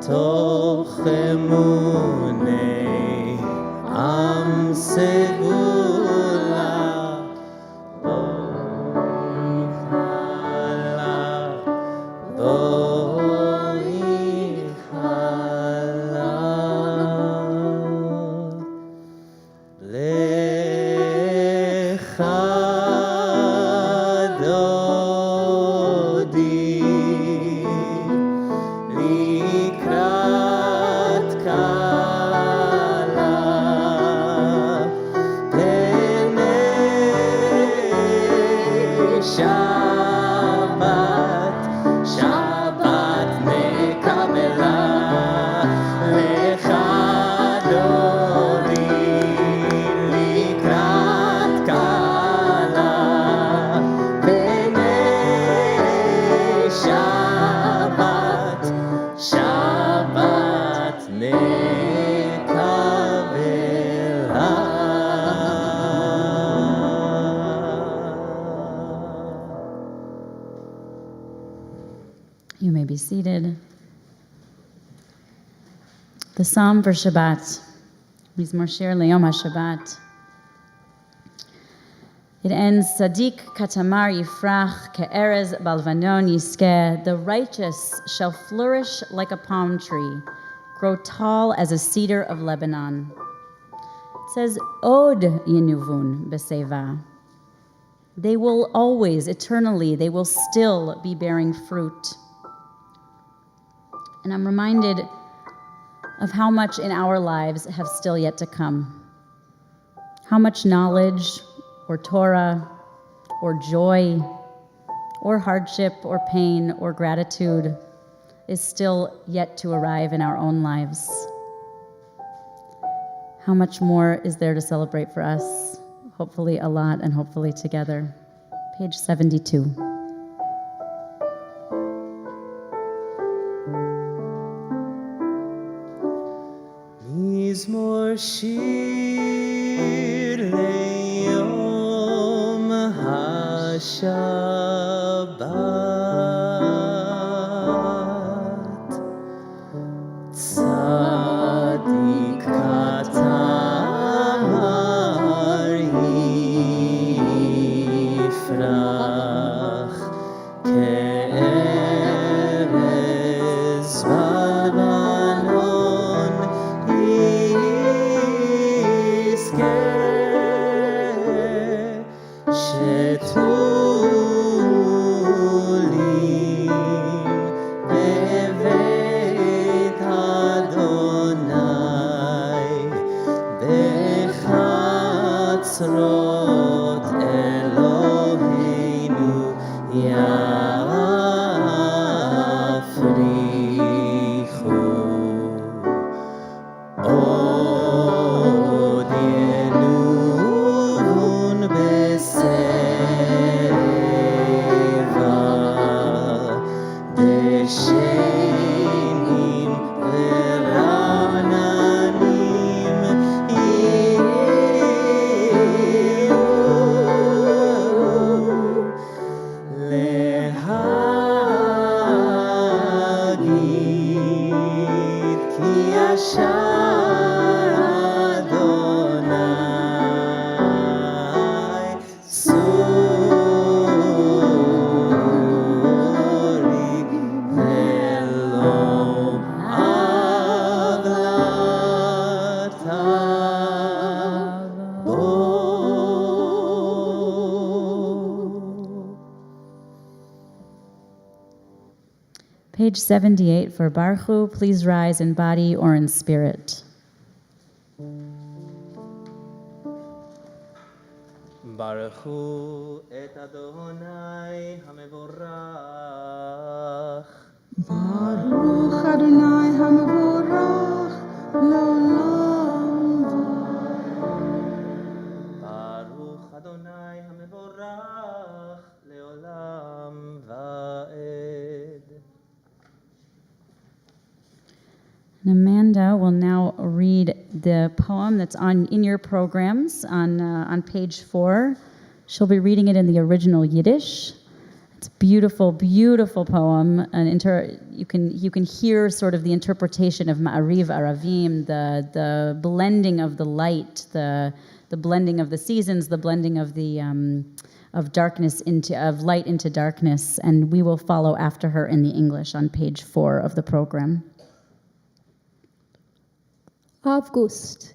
תוך אמוני עם סגולה בואי חלה בואי חלה לך דודי לקראת כלה פני שבת נקבלה לך דודי לקראת כלה פני שבת You may be seated. The Psalm for Shabbat, Mizmor Shir Le'yom HaShabbat. It ends, Sadiq katamar yifrach ke'erez balvanon yiskeh. The righteous shall flourish like a palm tree, grow tall as a cedar of Lebanon. It says, Od yenuvun b'seva. They will always, eternally, they will still be bearing fruit. And I'm reminded of how much in our lives have still yet to come. How much knowledge, or Torah, or joy, or hardship, or pain, or gratitude is still yet to arrive in our own lives. How much more is there to celebrate for us? Hopefully a lot, and hopefully together. Page 72. מזמור שיר ליום השבת צדיק כתמר יפרח כארז בלבנון יזכה שתולים בבית אדוני בחצרות אלוהינו יפריחו עוד ינובון בשיבה דשנים ורעננים יהיו להגיד כי ישר אדוני צורי ולא עוולתה בו. Page 78 for Baruchu. Please rise in body or in spirit. ברכו את אדוני המבורך ברוך אדוני המבורך לעולם ברוך אדוני המבורך לעולם ועד. And Amanda will now read the poem that's in your programs on page 4. She'll be reading it in the original Yiddish. It's a beautiful, beautiful poem. You can hear sort of the interpretation of Ma'ariv Aravim, the blending of the light, the blending of the seasons, the blending of the of light into darkness. And we will follow after her in the English on page 4 of the program. August.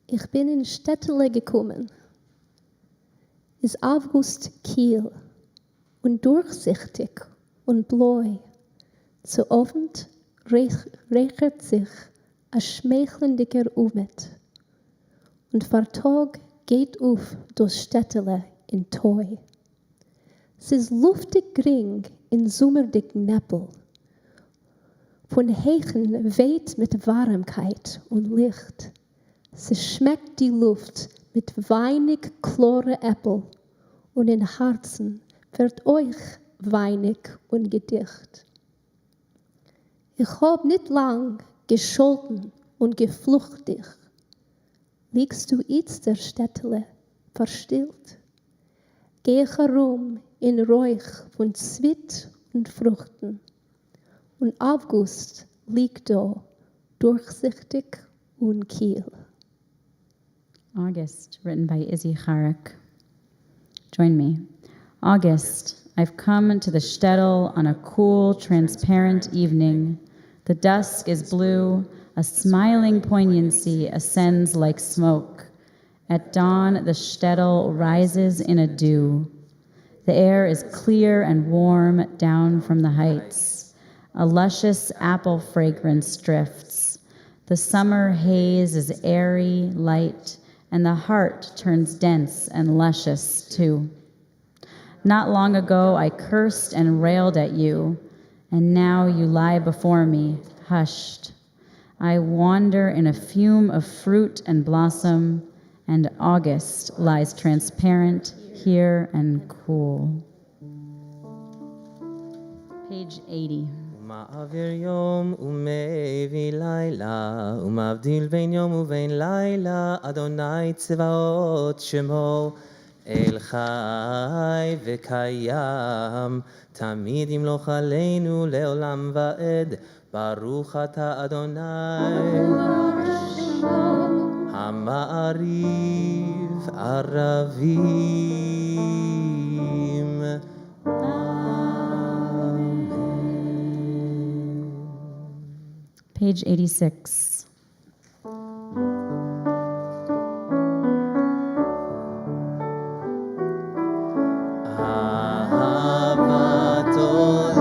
Ich bin in Städtele gekommen. Ist August kiel und durchsichtig und bläu. Zu Abend rächert sich ein schmeichelndiger Umet. Und vor Tag geht auf das Städtele in Toi. Es ist luftig gering in sommerdig Neppel. Von Hechen weht mit Warmkeit und Licht. Es schmeckt die Luft mit weinig klare Äpfel und in Herzen wird euch weinig und gedicht. Ich hab nicht lang gescholten und geflucht dich. Liegst du jetzt der Städtele verstillt? Geh ich herum in Räuch von Zwitt und Fruchten. Und August liegt da, durchsichtig und kiel. August, written by Izzy Charak. Join me. August, I've come to the shtetl on a cool, transparent evening. The dusk is blue, a smiling poignancy ascends like smoke. At dawn, the shtetl rises in a dew. The air is clear and warm down from the heights. A luscious apple fragrance drifts. The summer haze is airy, light, and the heart turns dense and luscious too. Not long ago I cursed and railed at you, and now you lie before me, hushed. I wander in a fume of fruit and blossom, and August lies transparent here and cool. Page 80. ומעביר יום ומביא לילה, ומבדיל בין יום ובין לילה, אדוני צבאות שמו, אל חי וקיים, תמיד ימלוך עלינו לעולם ועד, ברוך אתה אדוני. המעריב ערבים. Page 86. אהבת עולם,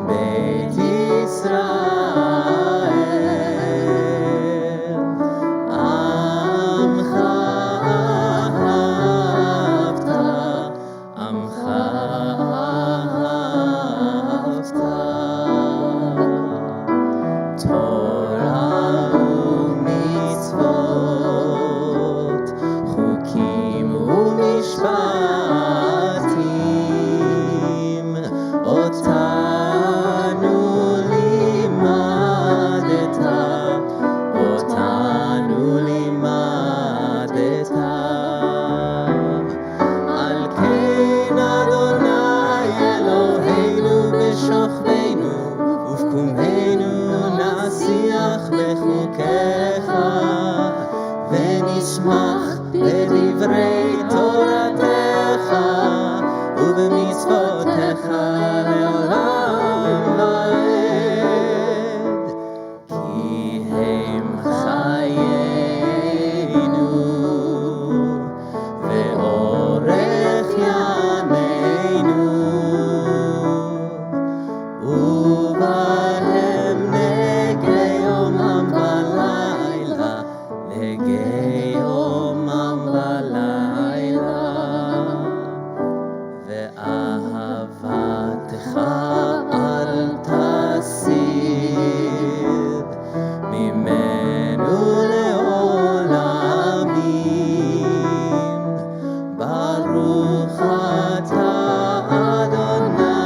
בית ישראל, עמך אהבת, עמך אהבת. תורה ומצוות, חוקים ומשפטים, אותנו לימדת, אותנו לימדת. על כן אדוני אלוהינו בשוכבנו ובקומנו נשיח בחוקיך, ונשמח בדברי תורתך ובמצוותיך לעולם ועד. כי הם חיינו ואורך ימינו, ובהם נגי יומם ולילה, נגי יומם ולילה. ואהבתך אל תסיר ממנו לעולמים, ברוך אתה אדוני,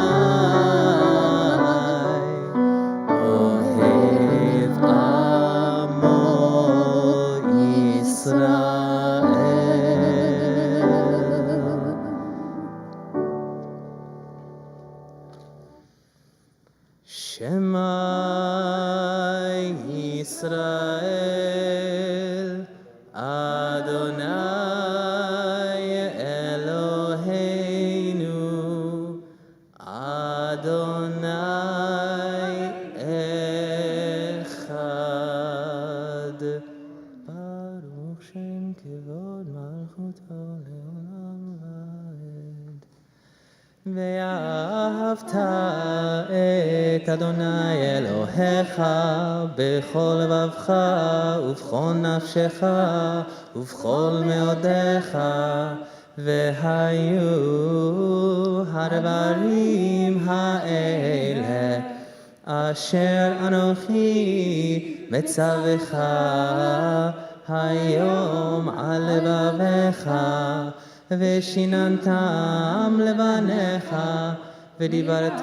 אוהב עמו ישראל. שמע ישראל, אדוני אלוהינו, אדוני אחד. ברוך שם כבוד מלכותו לעולם ועד. ואהבת את אדוני אלוהיך בכל לבבך ובכל נפשך ובכל מאודיך, והיו הדברים האלה אשר אנוכי מצווך היום על לבביך, ושיננתם לבניך, ודיברת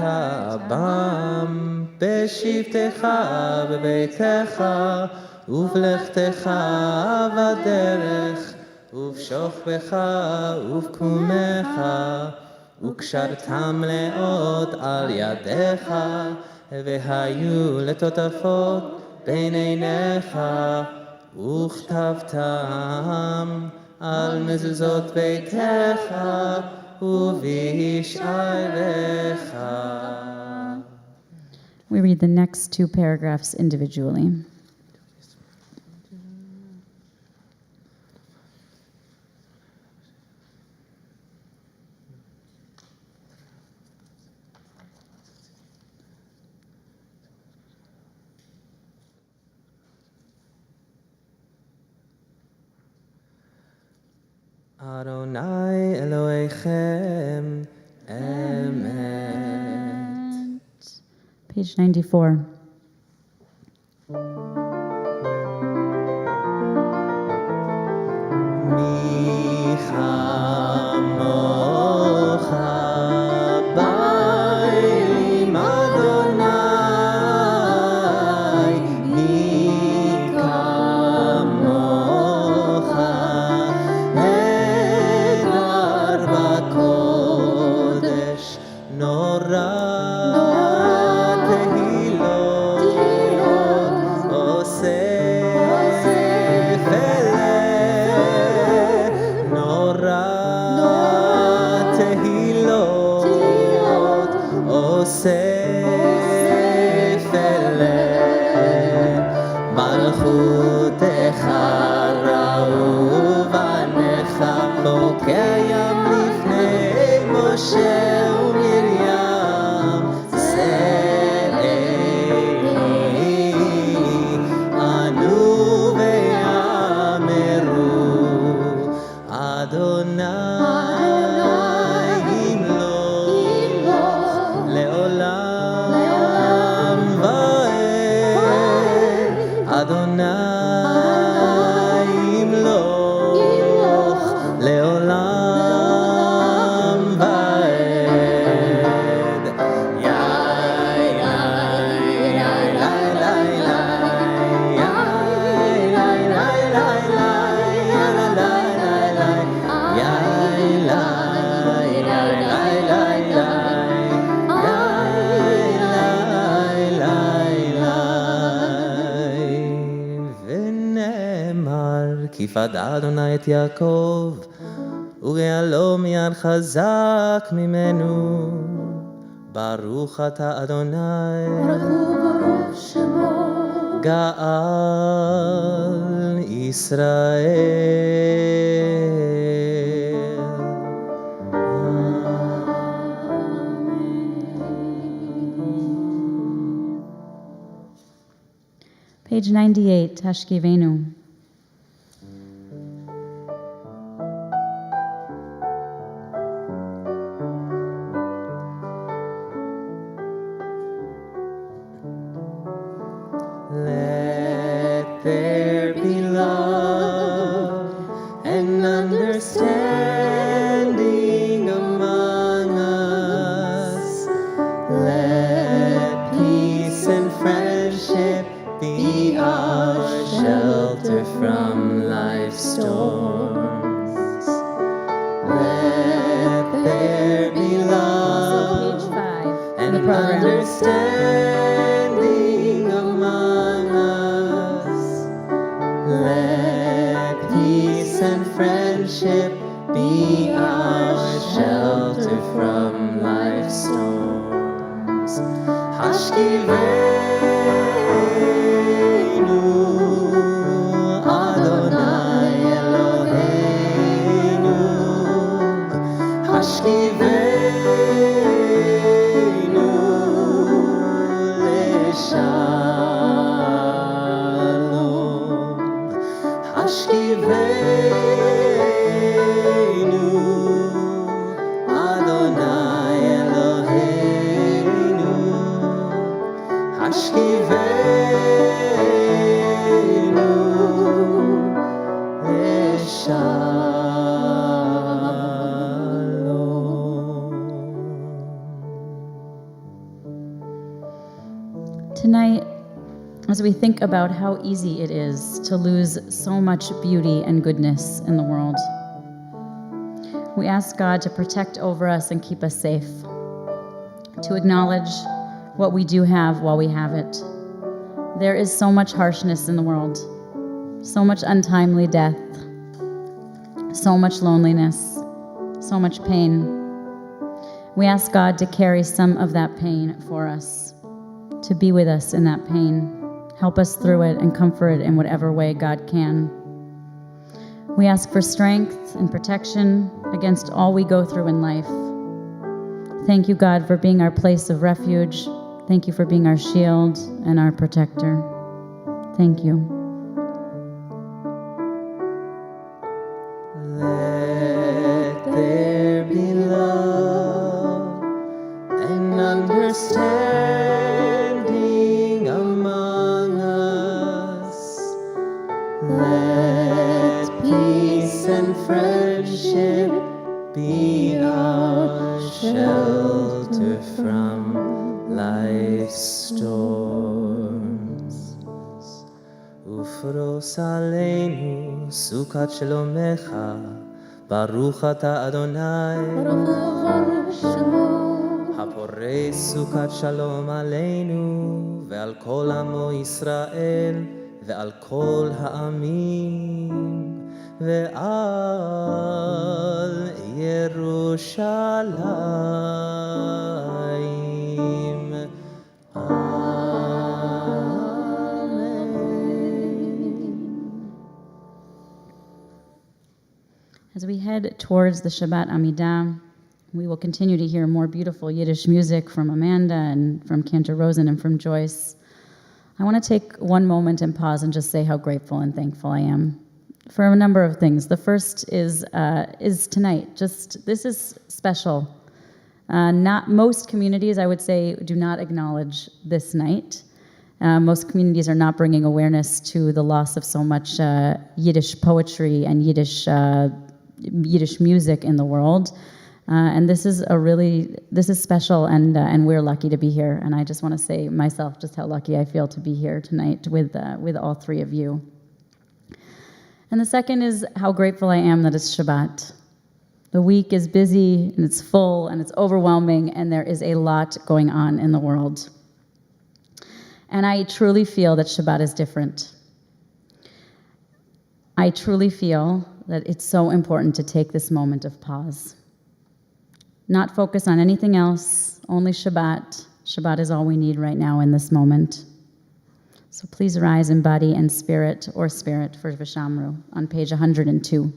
בם בשבתך בביתך, ובלכתך בדרך, ובשוכבך ובקומך, וקשרתם לאות על ידיך, והיו לטוטפות בין עיניך, וכתבתם על מזוזות ביתך ובשעריך. We read the next two paragraphs individually. Adonai Elohechem Emet. Page 94. כמוך בעלים אדוני מי כמוך נהדר בקודש נורא תהילות אוסף אליהם נורא תהילות אוסף אליהם מלכותך ראו בניך בוקע ים לפני משה ומרים ענו ואמרו אדוני ימלוך לעולם ועד אדוני ימלוך לעולם ועד יאי יאי יאי יאי ונאמר כי פדה אדוני את יעקב וגאלו מיד חזק ממנו ברוך אתה אדוני ברוך שמו גאל ישראל Page 98, Tashkivenu. Let there be love and understanding among us. Let peace and friendship be our shelter from life's storms. Let there be love Page 5 in and the program. understanding among us. Let peace and friendship be our shelter from life's storms. Hashkivenu Adonai Eloheinu Hashkivenu Leshalom Hashkivenu Adonai Eloheinu Hashkivenu Leshalom. Tonight, as we think about how easy it is to lose so much beauty and goodness in the world, we ask God to protect over us and keep us safe, to acknowledge what we do have while we have it. There is so much harshness in the world, so much untimely death, so much loneliness, so much pain. We ask God to carry some of that pain for us, to be with us in that pain, help us through it and comfort it in whatever way God can. We ask for strength and protection against all we go through in life. Thank you, God, for being our place of refuge. Thank you for being our shield and our protector. Thank you. Let there be love and understanding among us. Let peace and friendship be our shelter from life's storms. ופרוס עלינו סוכת שלומך, ברוך אתה אדוני, הפורס סוכת שלום עלינו ועל כל עמו ישראל ועל כל העמים ועל ירושלים. As we head towards the Shabbat Amidah, we will continue to hear more beautiful Yiddish music from Amanda and from Cantor Rosen and from Joyce. I want to take one moment and pause and just say how grateful and thankful I am for a number of things. The first is tonight. This is special. Not most communities, I would say, do not acknowledge this night. Most communities are not bringing awareness to the loss of so much Yiddish poetry and Yiddish music in the world. And this is special, and we're lucky to be here. And I just want to say myself just how lucky I feel to be here tonight with all three of you. And the second is how grateful I am that it's Shabbat. The week is busy and it's full and it's overwhelming, and there is a lot going on in the world. And I truly feel that Shabbat is different. I truly feel that it's so important to take this moment of pause. Not focus on anything else, only Shabbat. Shabbat is all we need right now in this moment. So please rise in body and spirit, or spirit for Vishamru, on page 102.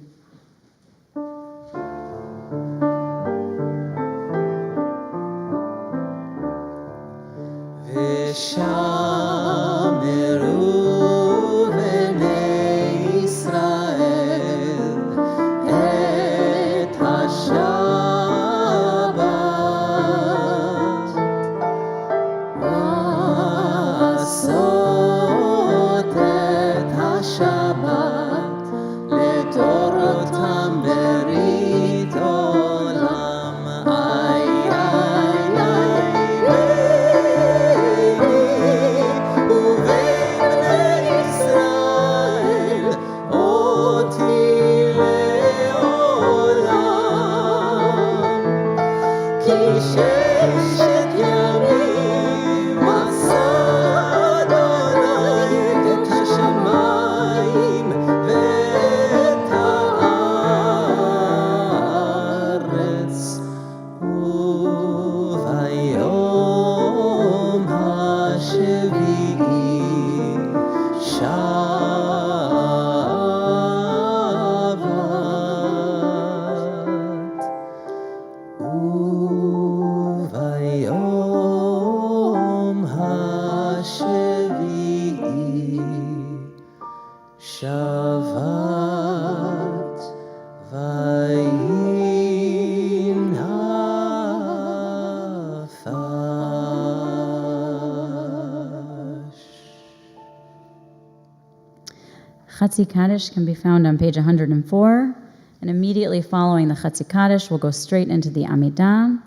Chatzi Kaddish can be found on page 104, and immediately following the Chatzi Kaddish, we'll go straight into the Amidah,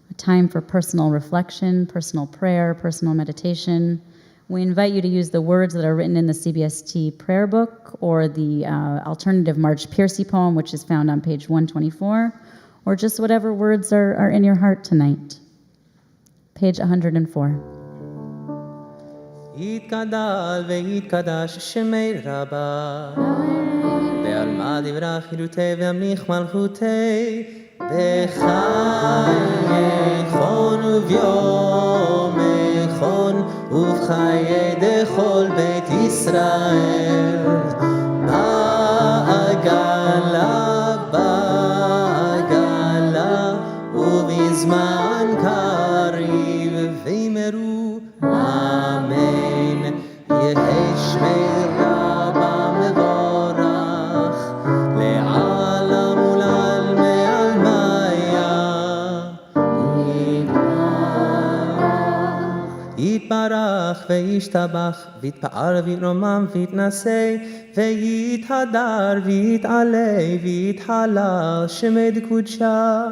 a time for personal reflection, personal prayer, personal meditation. We invite you to use the words that are written in the CBST prayer book, or the alternative Marge Piercy poem, which is found on page 124, or just whatever words are in your heart tonight. Page 104. יתגדל ויתקדש שמי רבה בעלמא דברה חילותי וימליך מלכותי בחייכון וביומכון ובחיי דכל בית ישראל בעגלה בעגלה ובזמן קריב וימרו אמן יהי שמי רבה מבורך לעלם ולעלמי עלמיה יתברך וישתבח, ויתפאר ויתרומם ויתנשא, ויתהדר ויתעלה ויתהלל שמי דקודשה.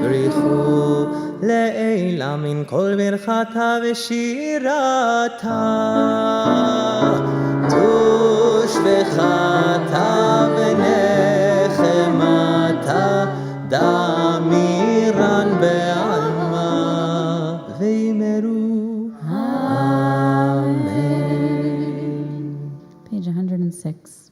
בריחו לעילה מן כל ברכתה ושירתה, תושבחתה ונחמתה, דמירן בעלמה וימרו אמן. Page 106.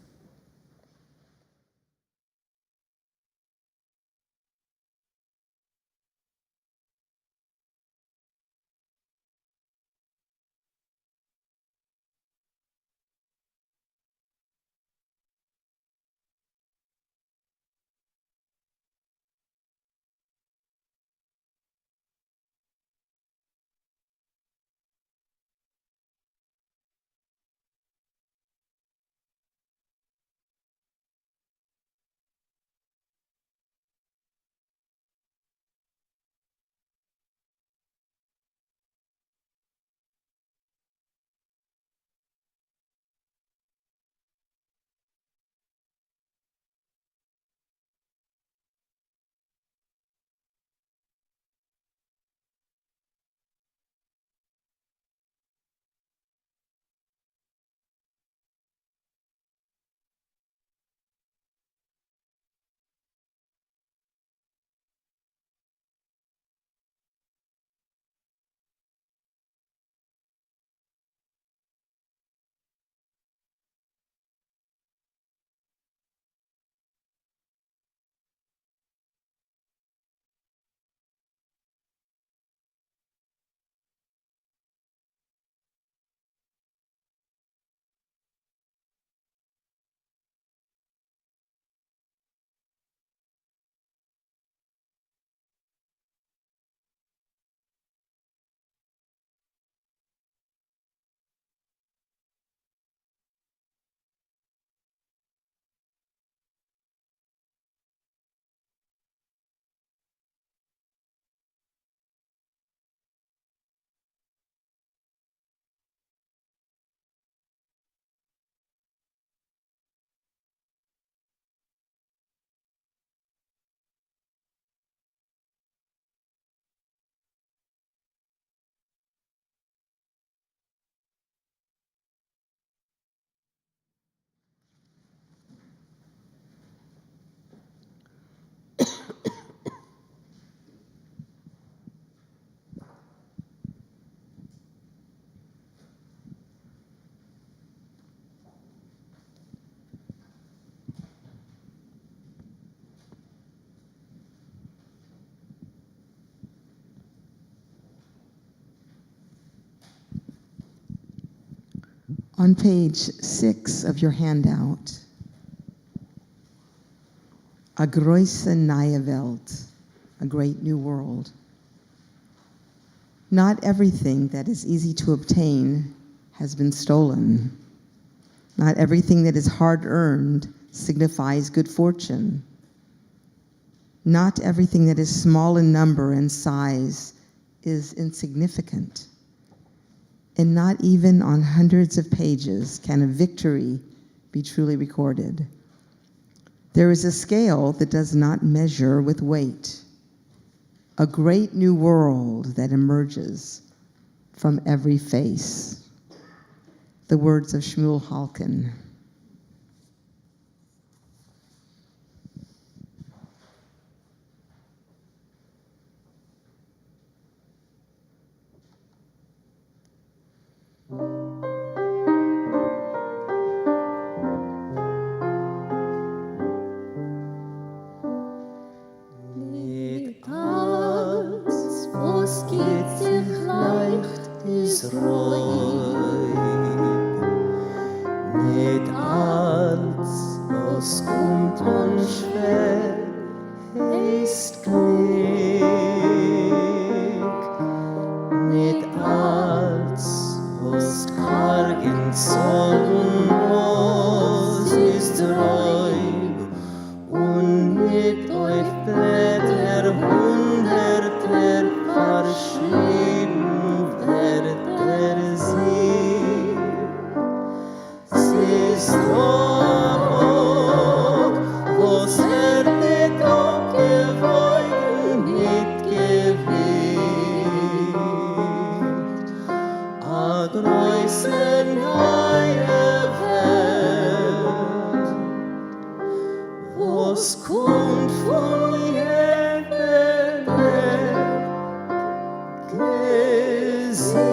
On page 6 of your handout, A große neue Welt, a great new world. Not everything that is easy to obtain has been stolen. Not everything that is hard-earned signifies good fortune. Not everything that is small in number and size is insignificant. And not even on hundreds of pages can a victory be truly recorded. There is a scale that does not measure with weight, a great new world that emerges from every face. The words of Shmuel Halkin. Nicht als was kommt und schwer ist Glück, nicht als was kargen soll und was ist Räub, und nicht auf Blätter hunderter verschrieben wird Sieg. was kommt von Himmel gesehen.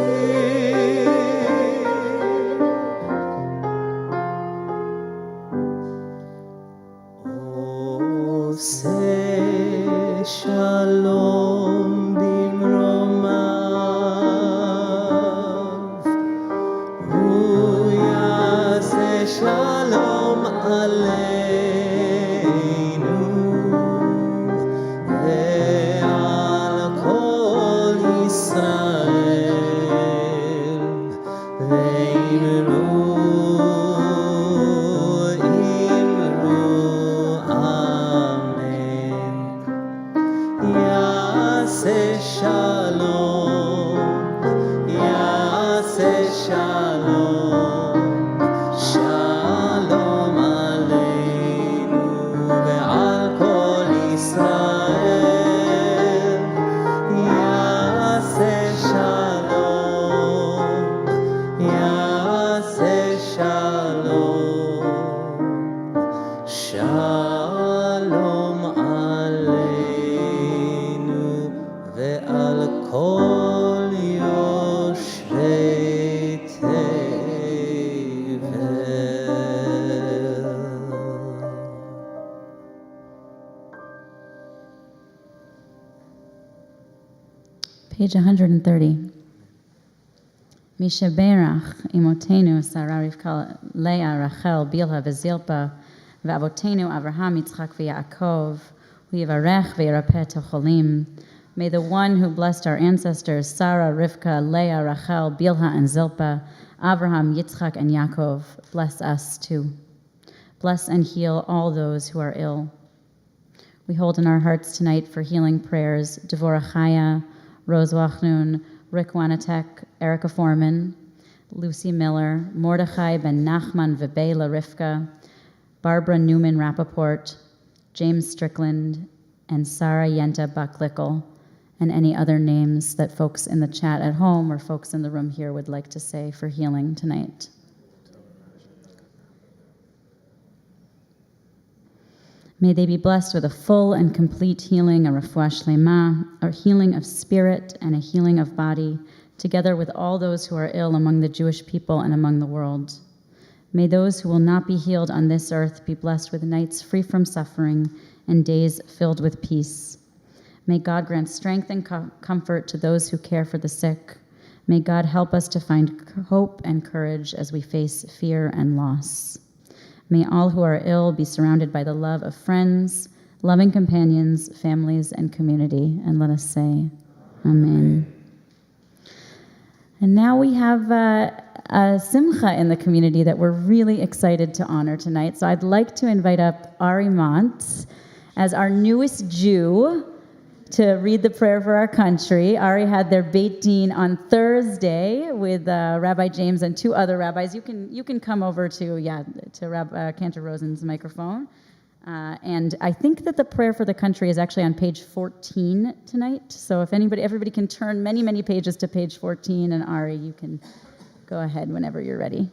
O se shalom bimromav, hu yaseh shalom aleinu, ve'al kol Yisrael, ve'imru amen. Yaseh shalom, yaseh shalom, shalom aleinu ve'al kol Yisrael. Yaseh shalom, yaseh shalom, shalom aleinu ve'al kol yoshvei tevel. Page 130. Mishaberach imotenu Sarah Rivka Leah Rachel Bilha v'Zilpa v'avotenu Avraham Yitzchak v'Yaakov v'yivarech v'yirapeh tocholim. May the one who blessed our ancestors Sarah, Rivka, Leah, Rachel, Bilha, and Zilpa, Avraham, Yitzchak, and Yaakov bless us too. Bless and heal all those who are ill. We hold in our hearts tonight for healing prayers Devorah Chaya, Rose Wachnun, Rick Wanatek, Erica Foreman, Lucy Miller, Mordechai ben Nachman Vebela Rivka, Barbara Newman Rappaport, James Strickland, and Sarah Yenta Baklickel, and any other names that folks in the chat at home or folks in the room here would like to say for healing tonight. May they be blessed with a full and complete healing, a refuah shlema, a healing of spirit and a healing of body, together with all those who are ill among the Jewish people and among the world. May those who will not be healed on this earth be blessed with nights free from suffering and days filled with peace. May God grant strength and comfort to those who care for the sick. May God help us to find hope and courage as we face fear and loss. May all who are ill be surrounded by the love of friends, loving companions, families, and community. And let us say, Amen. And now we have a simcha in the community that we're really excited to honor tonight. So I'd like to invite up Ari Mont as our newest Jew to read the prayer for our country. Ari had their Beit Din on Thursday with Rabbi James and two other rabbis. You can come over to Cantor Rosen's microphone. And I think that the prayer for the country is actually on page 14 tonight. So if everybody can turn many, many pages to page 14, and Ari, you can go ahead whenever you're ready.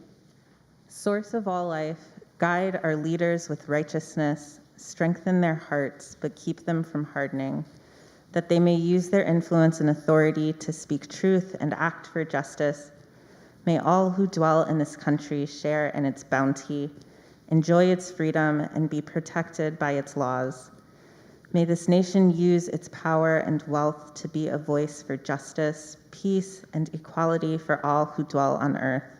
Source of all life, guide our leaders with righteousness, strengthen their hearts, but keep them from hardening, that they may use their influence and authority to speak truth and act for justice. May all who dwell in this country share in its bounty, enjoy its freedom, and be protected by its laws. May this nation use its power and wealth to be a voice for justice, peace, and equality for all who dwell on earth.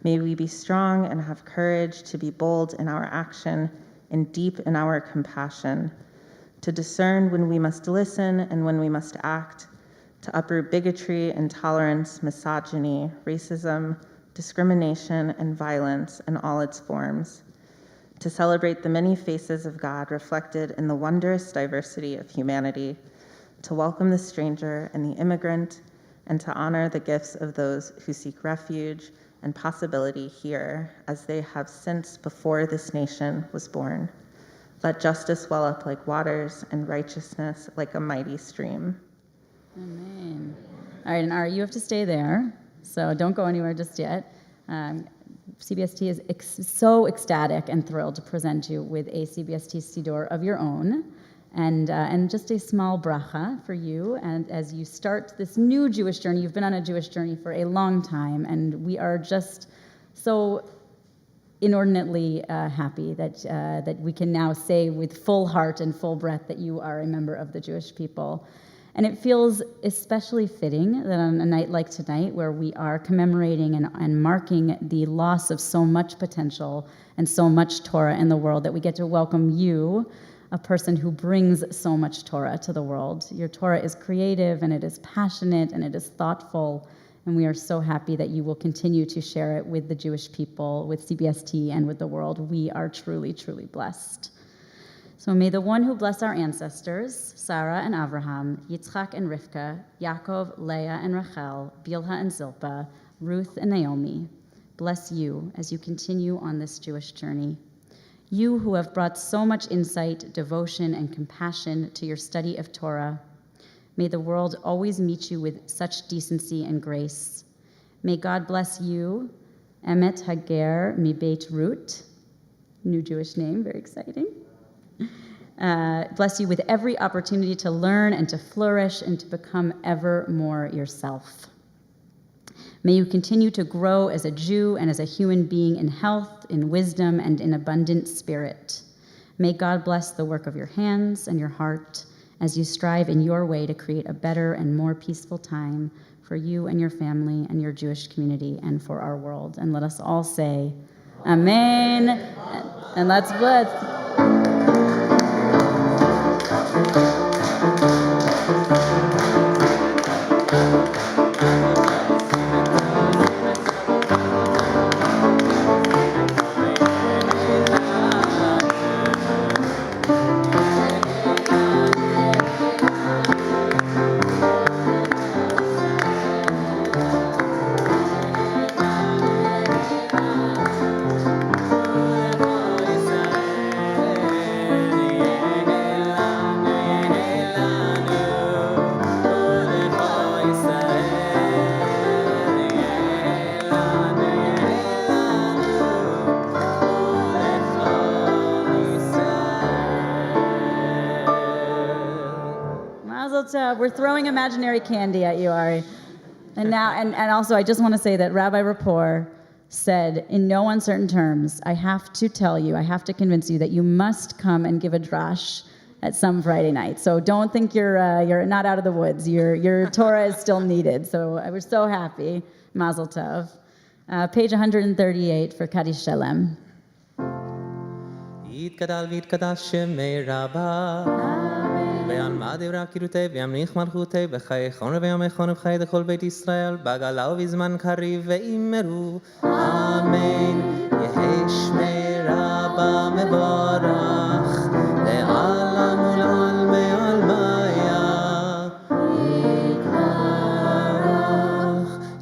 May we be strong and have courage to be bold in our action and deep in our compassion, to discern when we must listen and when we must act, to uproot bigotry, intolerance, misogyny, racism, discrimination, and violence in all its forms, to celebrate the many faces of God reflected in the wondrous diversity of humanity, to welcome the stranger and the immigrant, and to honor the gifts of those who seek refuge and possibility here, as they have since before this nation was born. Let justice well up like waters and righteousness like a mighty stream. Amen. All right, and Ari, you have to stay there, so don't go anywhere just yet. CBST is so ecstatic and thrilled to present you with a CBST Siddur of your own, and just a small bracha for you. And as you start this new Jewish journey, you've been on a Jewish journey for a long time, and we are just so inordinately happy that we can now say with full heart and full breath that you are a member of the Jewish people. And it feels especially fitting that on a night like tonight, where we are commemorating and marking the loss of so much potential and so much Torah in the world, that we get to welcome you, a person who brings so much Torah to the world. Your Torah is creative, and it is passionate, and it is thoughtful, and we are so happy that you will continue to share it with the Jewish people, with CBST, and with the world. We are truly, truly blessed. So may the one who blessed our ancestors, Sarah and Abraham, Yitzchak and Rivka, Yaakov, Leah and Rachel, Bilhah and Zilpah, Ruth and Naomi, bless you as you continue on this Jewish journey. You who have brought so much insight, devotion, and compassion to your study of Torah, may the world always meet you with such decency and grace. May God bless you, Emet Hager mi Beit Rut, new Jewish name, very exciting. Bless you with every opportunity to learn and to flourish and to become ever more yourself. May you continue to grow as a Jew and as a human being in health, in wisdom, and in abundant spirit. May God bless the work of your hands and your heart as you strive in your way to create a better and more peaceful time for you and your family and your Jewish community and for our world. And let us all say, Amen. And let's bless. We're throwing imaginary candy at you, Ari. And now, and also, I just want to say that Rabbi Rapport said, in no uncertain terms, I have to tell you, I have to convince you that you must come and give a drash at some Friday night. So don't think you're not out of the woods. Your Torah is still needed. So I was so happy. Mazel tov. Page 138 for Kaddish Shalem. יתגדל ויתקדש שמי רבה וינמא דברה קירותי וימליך מלכותי בחיי חון וימי חון ובחיי דכל בית ישראל בגלה ובזמן קריב ואמרו אמן יהי שמי רבה מבורך לעלם ולעלמי עלמיה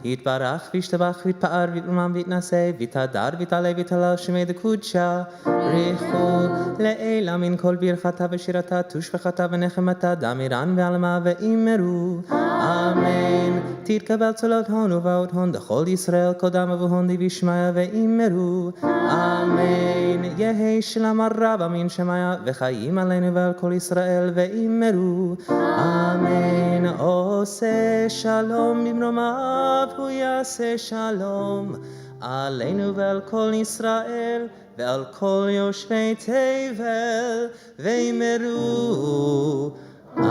יתברך וישתבח ויתפאר ויתרומם ויתנשא ויתהדר ויתעלה ויתהלל שמי דקודשה ריחו לעילה מן כל ברכתה ושירתה תושבחתה ונחמתה דמירן ועלמה ואמרו אמן תתקבל צולות הון ובאות הון דכל ישראל קודם ובהון דיבי שמיה ואמרו אמן יהי שלום הרבה מן שמיה וחיים עלינו ועל כל ישראל ואמרו אמן עושה שלום במרומיו הוא יעשה שלום עלינו ועל כל ישראל ועל כל יושבי תבל ואמרו אמן.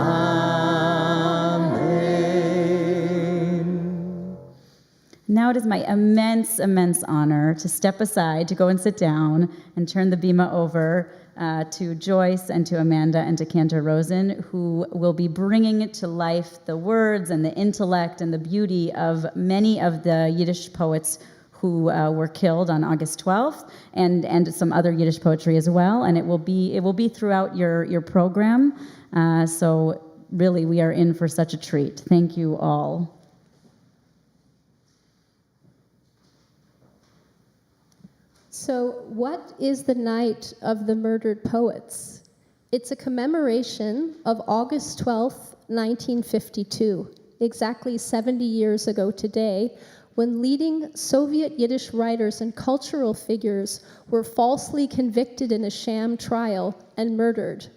Now it is my immense, immense honor to step aside, to go and sit down and turn the bima over to Joyce and to Amanda and to Cantor Rosen, who will be bringing to life the words and the intellect and the beauty of many of the Yiddish poets who were killed on August 12th, and some other Yiddish poetry as well. And it will be throughout your program. So really, we are in for such a treat. Thank you all. So what is the Night of the Murdered Poets? It's a commemoration of August 12th, 1952, exactly 70 years ago today, when leading Soviet Yiddish writers and cultural figures were falsely convicted in a sham trial and murdered.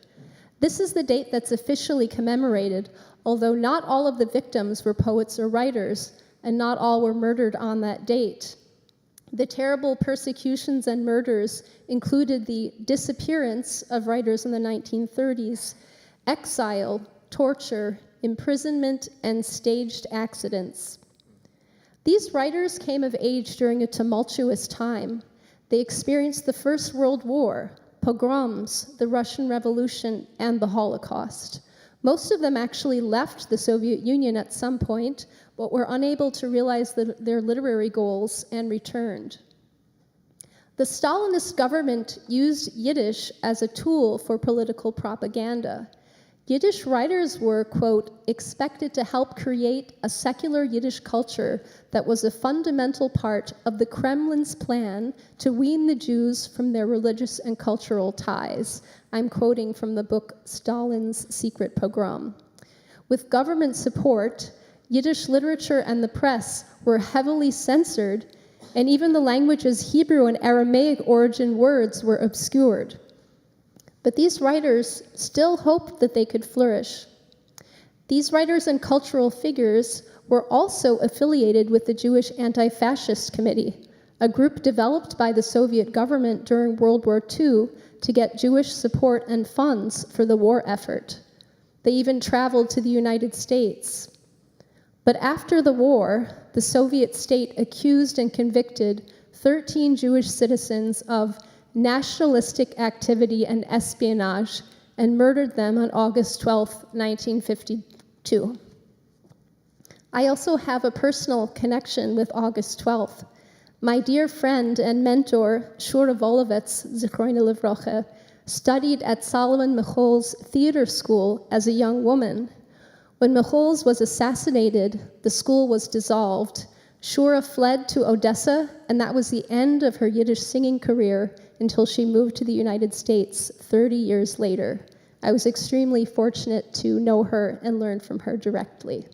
This is the date that's officially commemorated, although not all of the victims were poets or writers, and not all were murdered on that date. The terrible persecutions and murders included the disappearance of writers in the 1930s, exile, torture, imprisonment, and staged accidents. These writers came of age during a tumultuous time. They experienced the First World War, pogroms, the Russian Revolution, and the Holocaust. Most of them actually left the Soviet Union at some point, but were unable to realize their literary goals and returned. The Stalinist government used Yiddish as a tool for political propaganda. Yiddish writers were, quote, expected to help create a secular Yiddish culture that was a fundamental part of the Kremlin's plan to wean the Jews from their religious and cultural ties. I'm quoting from the book Stalin's Secret Pogrom. With government support, Yiddish literature and the press were heavily censored, and even the language's Hebrew and Aramaic origin words were obscured. But these writers still hoped that they could flourish. These writers and cultural figures were also affiliated with the Jewish Anti-Fascist Committee, a group developed by the Soviet government during World War II to get Jewish support and funds for the war effort. They even traveled to the United States. But after the war, the Soviet state accused and convicted 13 Jewish citizens of nationalistic activity and espionage and murdered them on August 12, 1952. I also have a personal connection with August 12th. My dear friend and mentor, Shura Volovitz, Zichroina Livrocha, studied at Solomon Michol's theater school as a young woman. When Michols was assassinated, the school was dissolved. Shura fled to Odessa, and that was the end of her Yiddish singing career until she moved to the United States 30 years later. I was extremely fortunate to know her and learn from her directly.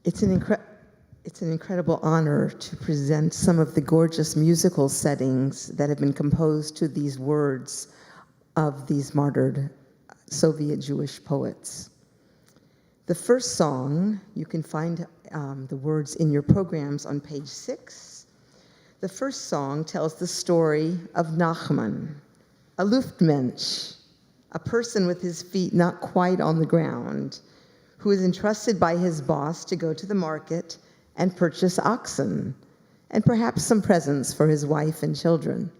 It's an incredible honor to present some of the gorgeous musical settings that have been composed to these words of these martyred Soviet Jewish poets. The first song, you can find the words in your programs on page 6. The first song tells the story of Nachman, a Luftmensch, a person with his feet not quite on the ground, who is entrusted by his boss to go to the market and purchase oxen, and perhaps some presents for his wife and children.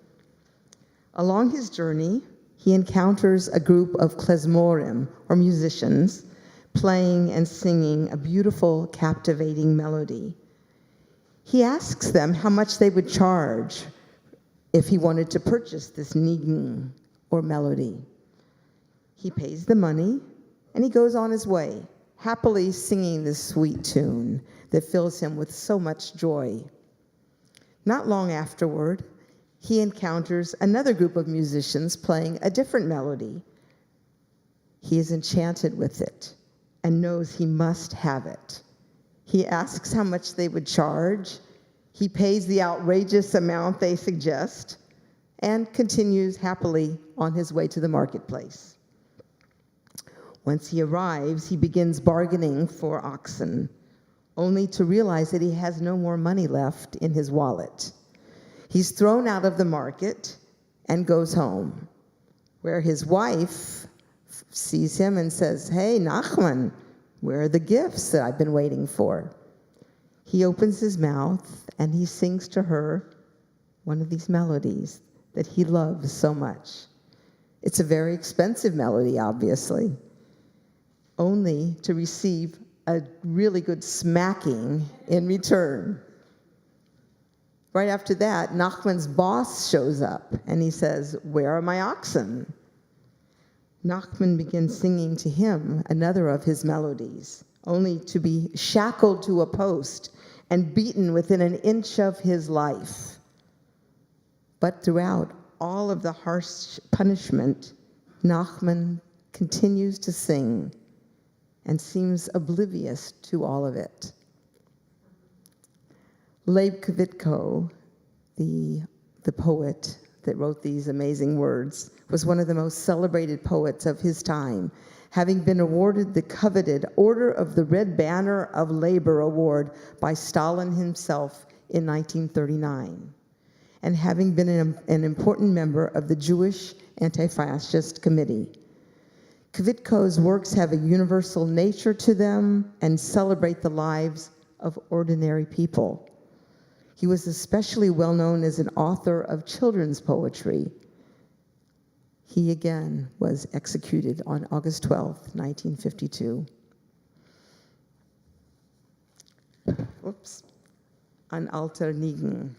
Along his journey, he encounters a group of klezmorim, or musicians, playing and singing a beautiful, captivating melody. He asks them how much they would charge if he wanted to purchase this nigun, or melody. He pays the money, and he goes on his way, happily singing this sweet tune that fills him with so much joy. Not long afterward, he encounters another group of musicians playing a different melody. He is enchanted with it and knows he must have it. He asks how much they would charge. He pays the outrageous amount they suggest and continues happily on his way to the marketplace. Once he arrives, he begins bargaining for oxen, only to realize that he has no more money left in his wallet. He's thrown out of the market and goes home, where his wife sees him and says, "Hey, Nachman, where are the gifts that I've been waiting for?" He opens his mouth and he sings to her one of these melodies that he loves so much. It's a very expensive melody, obviously, only to receive a really good smacking in return. Right after that, Nachman's boss shows up and he says, "Where are my oxen?" Nachman begins singing to him another of his melodies, only to be shackled to a post and beaten within an inch of his life. But throughout all of the harsh punishment, Nachman continues to sing and seems oblivious to all of it. Leib Kvitko, the poet that wrote these amazing words, was one of the most celebrated poets of his time, having been awarded the coveted Order of the Red Banner of Labor Award by Stalin himself in 1939, and having been an important member of the Jewish Anti-Fascist Committee. Kvitko's works have a universal nature to them and celebrate the lives of ordinary people. He was especially well known as an author of children's poetry. He again was executed on August 12, 1952. Oops. An alter Nigen.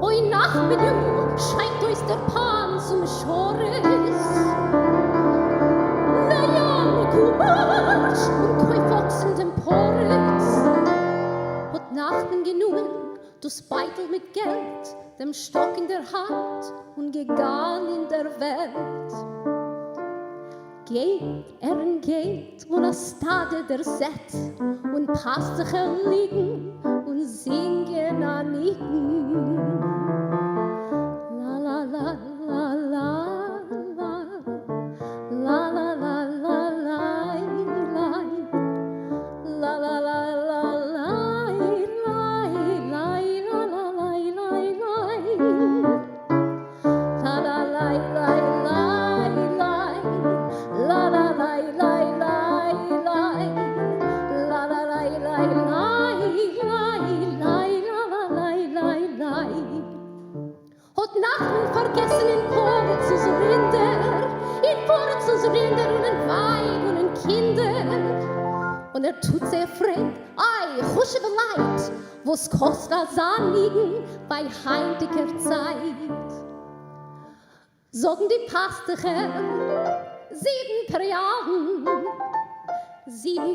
Oi Nachmittag scheint euch der Pan zum Schores. Na ja, Kumarsch und Käufoxen dem Porres. Und Nachten genug, das Beitel mit Geld, dem Stock in der Hand und gegangen in der Welt. Geht, wo das Stade der Set und passt sich liegen und singen an Nigen. La la la la la la la la la la la la la la vergessen in Poren zu Rinder und ein Weib und ein Kinder. Und tut sehr fremd, ei, husche Leid, wo's kostet als Anliegen bei heintiger Zeit. Sagen die Pasticher, 7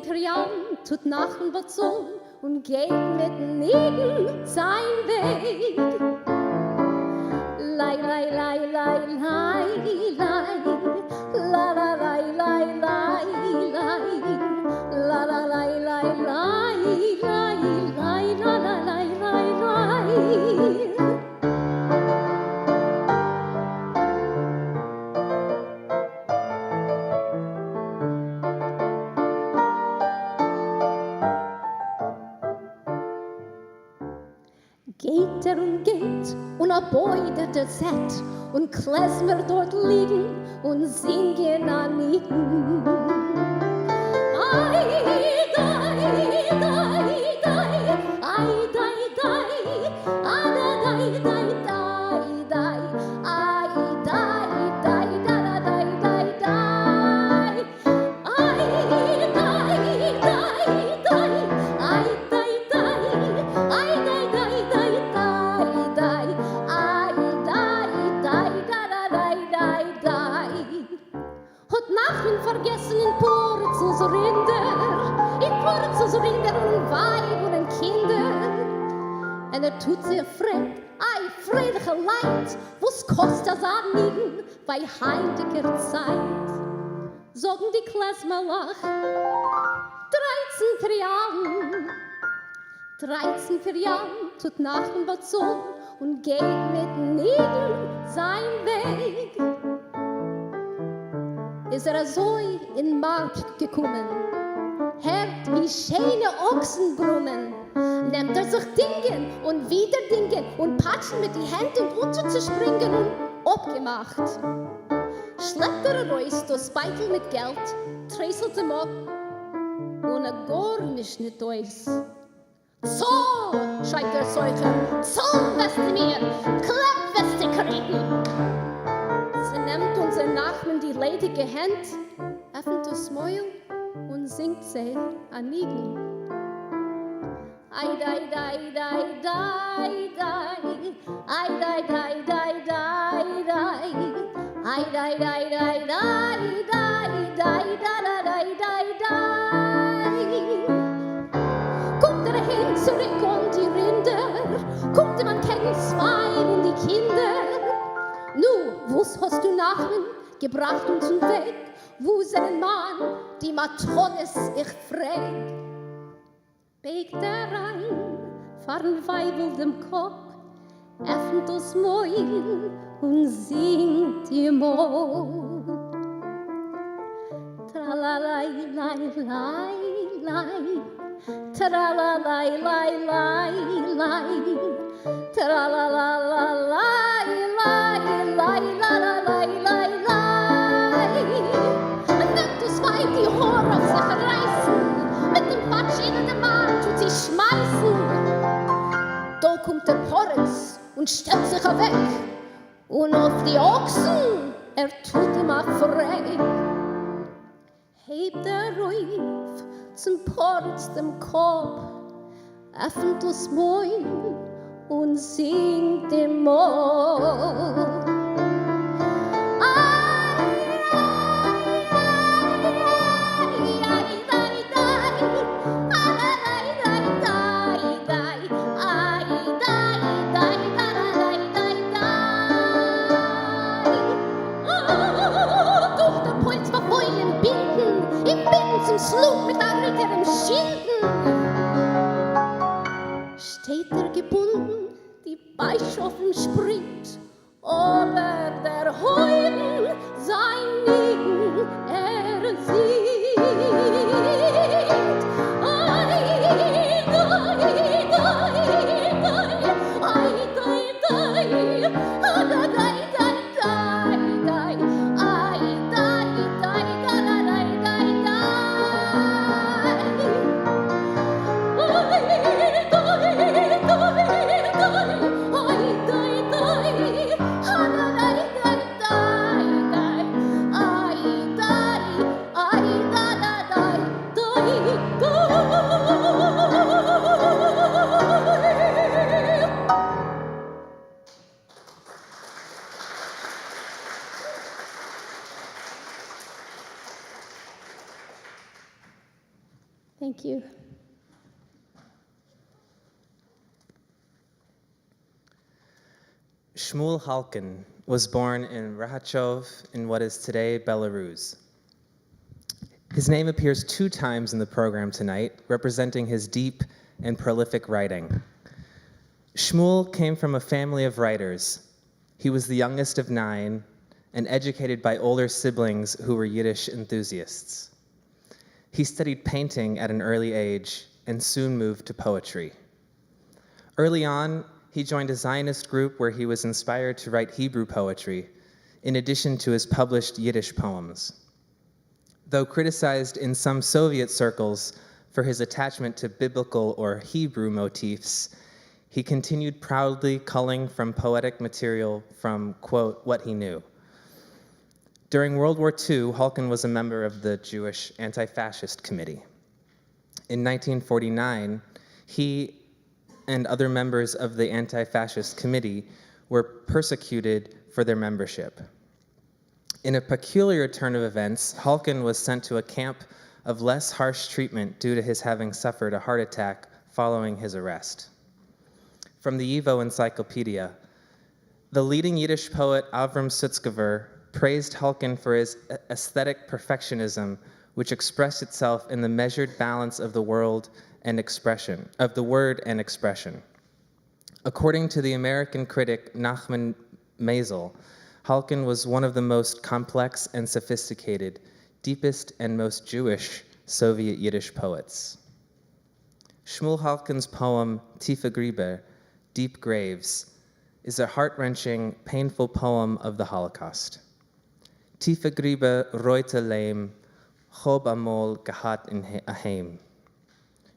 Perioden tut Nachen bezogen und geht mit Nigen sein Weg. Lai, lai, lai, lai, lai, lai, la, la, lai, lai, lai, lai, la, la, lai, lai, lai, lai, lai, la, la, lai, lai, lai. Geht und erbeutet der Set und Klezmer dort liegen und singen an Nigen. Ai, dai, dai, dai, ai, dai, dai, ada, dai, dai, dai, dai, ai, dai, dai, da, dai, dai, dai, ai, dai, dai, dai, ai, dai, dai, ai, dai, dai, dai. Vergessen in Poren zu Rinder und ein Weib und ein Kinder. Und tut sehr fremd, ei, fröhliche Leid, wo's kostet das Anliegen bei heintiger Zeit. Sagen die Klezmerlach, 13 Perioden tut Nachen bezogen und geht mit Nigen sein Weg. Ist so in den Markt gekommen, hört wie schöne Ochsen brummen, nimmt sich Dingen und wieder Dingen und patschen mit die Händen unter zu springen und abgemacht. Schleppt raus das Beitel mit Geld, träselt ihm ab und gar nicht aus. Zoll, schreit der Seucher, Zoll, weste mir, Klepp, weste kriegen. Sie nimmt unser Nachmen die ledige Hand, öffnet das Mäuel und singt sie an Nigen. Ai, dai, dai, dai, dai, dai, ai, dai, dai, dai, dai, dai, ai, dai, dai, dai, dai, dai, dai, da, dai, dai, dai. Kommt hin zurück und die Rinder, kommt man kennt's Weib und die Kinder. Nu, was hast du Nachmen gebracht uns zum Weg? Wo seinen Mann, die Matrones, ich frag. Begt rein, fahren Weibel dem Kopf, öffnet das Mäuel und singt ihr Mo. Tralalai, lai, lai, lai, tralalai, lai, lai, lai, tralalai, lai, lai, lai, lai, lai. Und wenn das Weib die Haare auf sich reißen, mit dem Patsch in den Mann tut sie schmeißen. Da kommt der Porritz und stellt sich weg. Und auf die Ochsen, tut ihm frei. Hebt ruhig zum Porritz dem Kopf, öffnet das Mäuel und singt dem Mo. Zum Slug mit der Ritter im Schinken steht gebunden, die Beischoffen springt, aber der Heulen sein Nigen sieht. Ai, dai, dai, dai, ai, dai, dai, dai, dai, dai, dai, ai, dai, dai, dai, dai, dai. Thank you. Shmuel Halkin was born in Rahachov in what is today Belarus. His name appears 2 times in the program tonight, representing his deep and prolific writing. Shmuel came from a family of writers. He was the youngest of 9 and educated by older siblings who were Yiddish enthusiasts. He studied painting at an early age and soon moved to poetry. Early on, he joined a Zionist group where he was inspired to write Hebrew poetry, in addition to his published Yiddish poems. Though criticized in some Soviet circles for his attachment to biblical or Hebrew motifs, he continued proudly culling from poetic material from, quote, what he knew. During World War II, Halkin was a member of the Jewish Anti-Fascist Committee. In 1949, he and other members of the Anti-Fascist Committee were persecuted for their membership. In a peculiar turn of events, Halkin was sent to a camp of less harsh treatment due to his having suffered a heart attack following his arrest. From the YIVO Encyclopedia, the leading Yiddish poet Avram Sutzkever praised Halkin for his aesthetic perfectionism, which expressed itself in the measured balance of the word and expression. According to the American critic Nachman Mazel, Halkin was one of the most complex and sophisticated, deepest and most Jewish Soviet Yiddish poets. Shmuel Halkin's poem Tiefe Gräber, Deep Graves, is a heart-wrenching, painful poem of the Holocaust. Tiefe Gräber roite leim, chob amol gehat in aheim.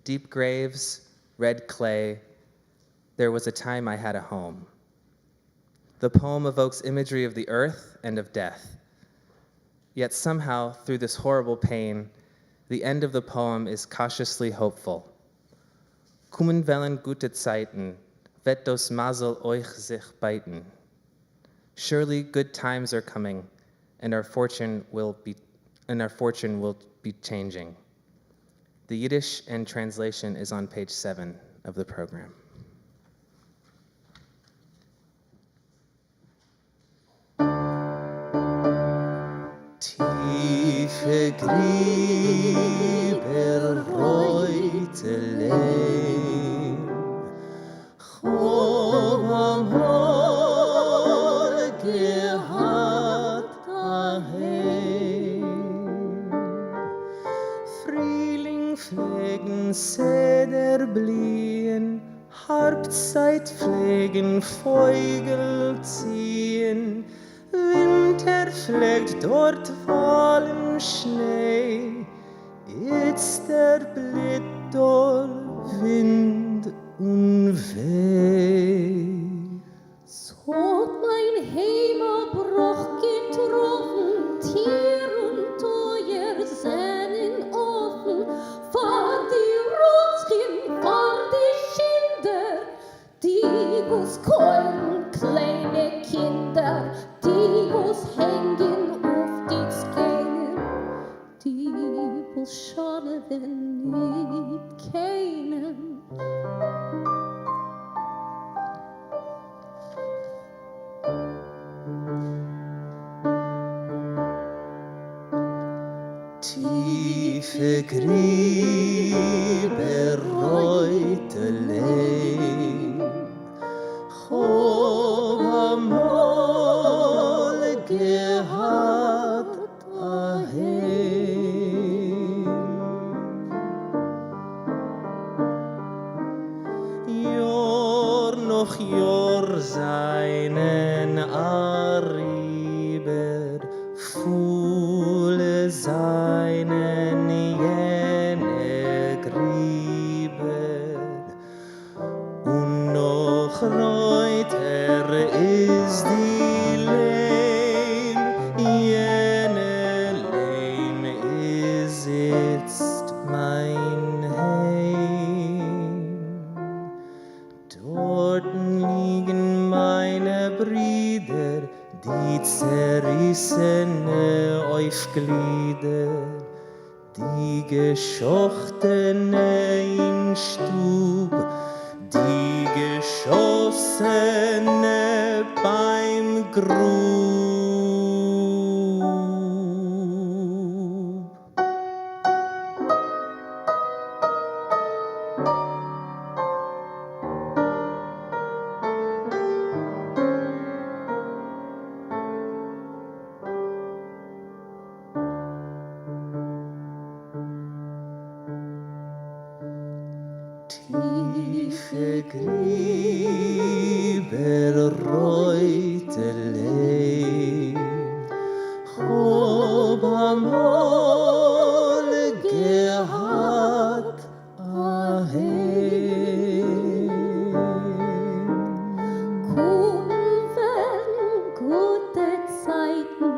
Deep graves, red clay, there was a time I had a home. The poem evokes imagery of the earth and of death. Yet somehow, through this horrible pain, the end of the poem is cautiously hopeful. Kommen wellen gute Zeiten, wird das Mazel euch sich beiten. Surely good times are coming, and our fortune will be changing. The Yiddish and translation is on page 7 of the program. Tiefe Grieber Reutelem, Chom amol gehad daheim. Frühling pflegen Seder blien, Halbzeit pflegen Vögel ziehen, Winter pflegt dort fallen Schnee, jetzt erblit dort Wind und Weh. So mein Heimatbruch getroffen, Tier und Teuer seinen offen, vor die Rutschen, vor die Kinder, die was keulen kleine Kinder, die was hängen auf die Skenen, die was schade wenn nicht kennen. Tiefe Grieber Reutelem, Chom amol gehad daheim. Jahr noch Jahr seinen Ariber, Fuhle seinen jene Grieber, und noch reuter ist die Lehm, jene Lehm ist jetzt mein Heim. Dort liegen meine Brüder, die zerrissene Aufglieder, die geschochtene in Stub, die geschossene beim Grub. Tiefe Grieber Reutelem, Chom amol gehad daheim. Kommen werden gute Zeiten,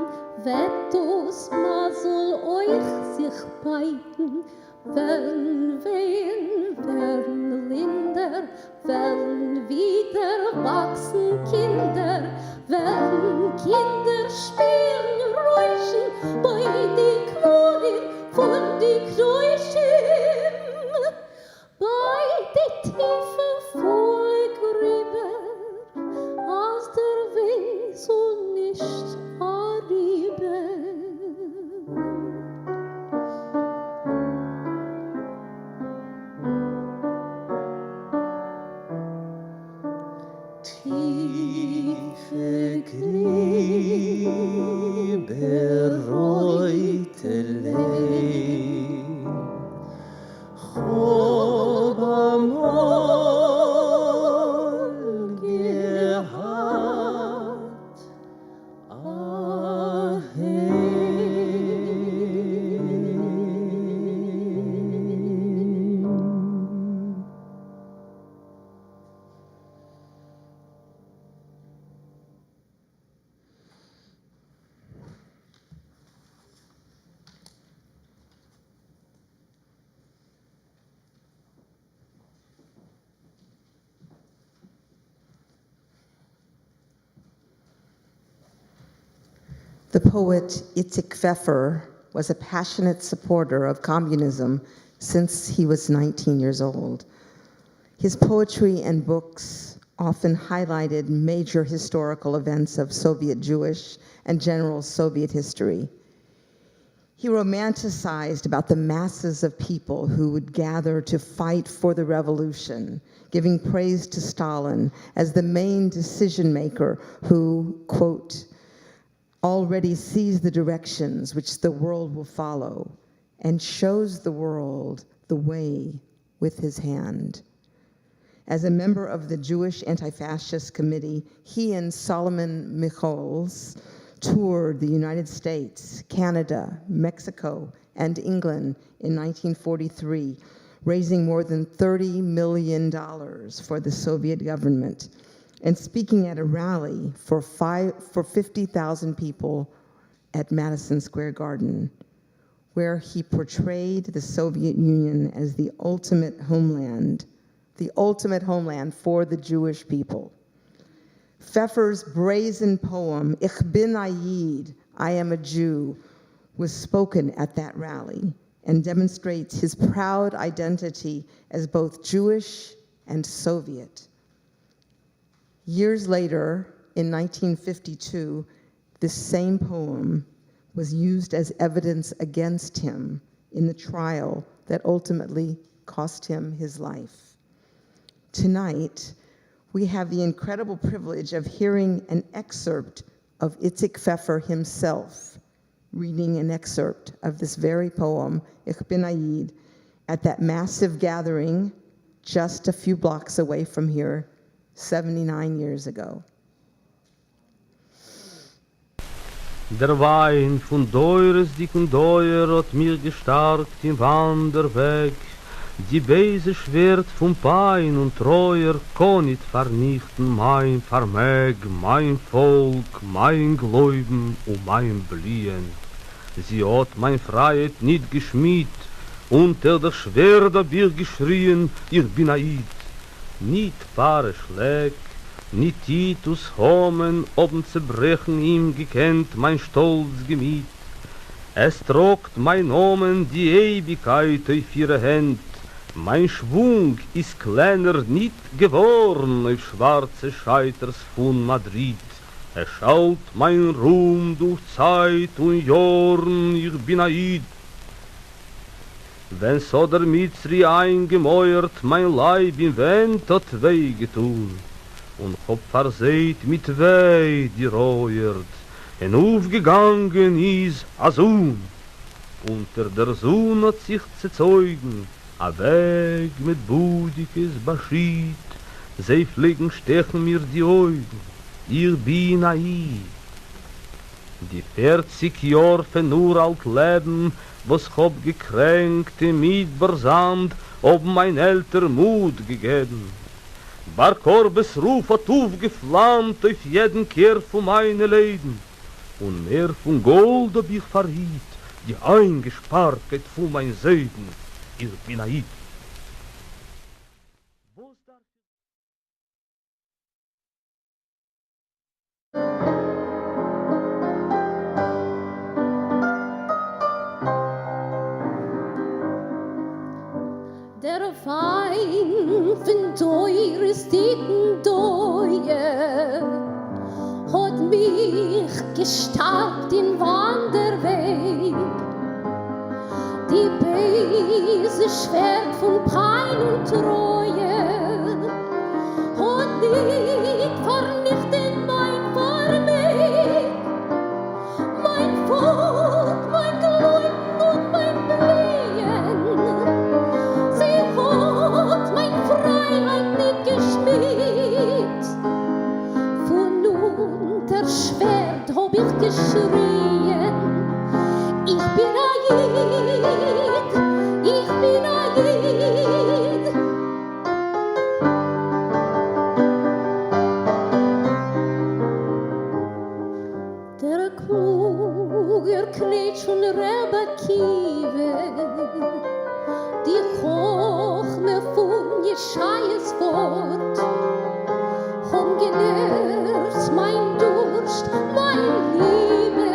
wird das Mazel euch sich beiten, werden wehen, werden linder, werden wieder wachsen Kinder, werden Kinder spielen Räuschen bei die Knochen von die Kräuschen, bei die tiefe Vollgräber, aus der Wind so nicht arriben. Tiefe Grieber Reutelem, poet Itzik Pfeffer was a passionate supporter of communism since he was 19 years old. His poetry and books often highlighted major historical events of Soviet Jewish and general Soviet history. He romanticized about the masses of people who would gather to fight for the revolution, giving praise to Stalin as the main decision maker who, quote, already sees the directions which the world will follow and shows the world the way with his hand. As a member of the Jewish Anti-Fascist Committee, he and Solomon Michols toured the United States, Canada, Mexico, and England in 1943, raising more than $30 million for the Soviet government, and speaking at a rally for 50,000 people at Madison Square Garden, where he portrayed the Soviet Union as the ultimate homeland for the Jewish people. Pfeffer's brazen poem, Ich bin a Yid, I am a Jew, was spoken at that rally and demonstrates his proud identity as both Jewish and Soviet. Years later, in 1952, this same poem was used as evidence against him in the trial that ultimately cost him his life. Tonight, we have the incredible privilege of hearing an excerpt of Itzik Pfeffer himself, reading an excerpt of this very poem, Ich bin a Yid, at that massive gathering just a few blocks away from here, 79 years ago. Der Wein von deures dicken Deuer hat mir gestarkt im Wanderweg. Die Beise Schwert vom Pein und Treuer kann nicht vernichten mein Vermög, mein Volk, mein Glauben und mein Blien. Sie hat mein Freiheit nicht geschmied, unter der Schwert hab ich geschrien, ich bin Aid. Nicht Pfarre Schläg, nicht Titus Homen, oben zerbrechen ihm gekennt mein Stolz Gemüt. Es tragt mein Nomen die Ewigkeit auf ihre Händ. Mein Schwung ist kleiner nicht geworden auf schwarze Scheiters von Madrid. Es schaut mein Ruhm durch Zeit und Jahren, ich bin Aid. Wenn so der Mitzri eingemäuert, mein Leib im Wind hat weh getun, und hab verseht mit weh die Reuert, en aufgegangen ist a Sohn. Unter der Sohn hat sich zezeugen, a Weg mit Budikes Baschid, sie fliegen stechen mir die Augen, ich bin Aid. Die 40 Jahre von nur alt Leben, was hab gekränkt im Midbarsamt, ob mein älter Mut gegeben. Bar Korbes Ruf hat aufgeflammt auf jeden Kehr von meine Leben, und mehr von Gold hab ich verriet, die Eingesparkeit von mein Seiden. Ich bin Aid. Der Wein von teures dicken Deue hat mich gestarkt in Wanderweg. Die Beise Schwert von Pein und Treue hat nicht vernichtet mein Vermög, mein Volk, mein Glauben und mein Blehen. Sie hat mein Freiheit nicht geschmied. Von unter Schwert hab ich geschrien, ich bin Aid, ich bin Aid. Der kluger Knetsch von Rebbe Kive, die Chochme von Jeschaias Wort, haben gelehrt mein Durst, mein Liebe.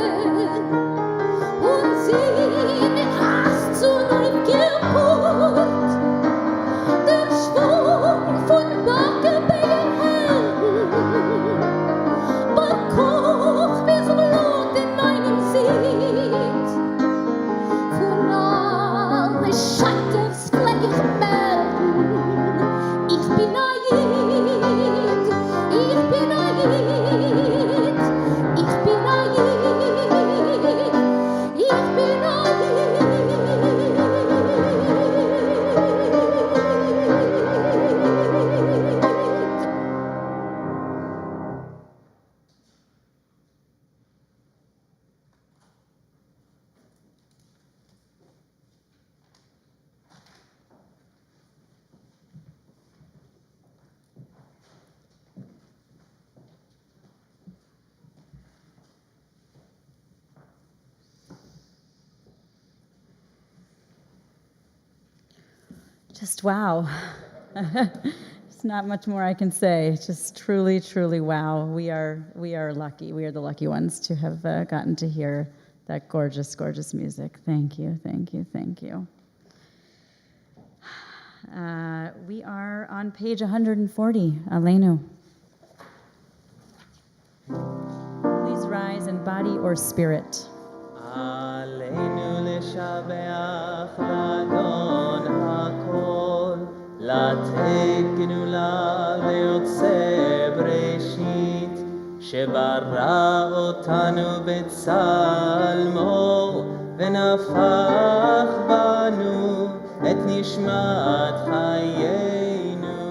Schatters Fleckchen. Ich bin Aid, ich bin Aid, ich bin Aid, ich bin Just wow. There's not much more I can say. Just truly, truly wow. We are lucky. We are the lucky ones to have gotten to hear that gorgeous, gorgeous music. Thank you, thank you, thank you. We are on page 140. Aleinu. Please rise in body or spirit. עלינו לשבח לאדון הכל, לתת גנולה ליוצא בראשית, שברא אותנו בצלמו, ונפח בנו את נשמת חיינו,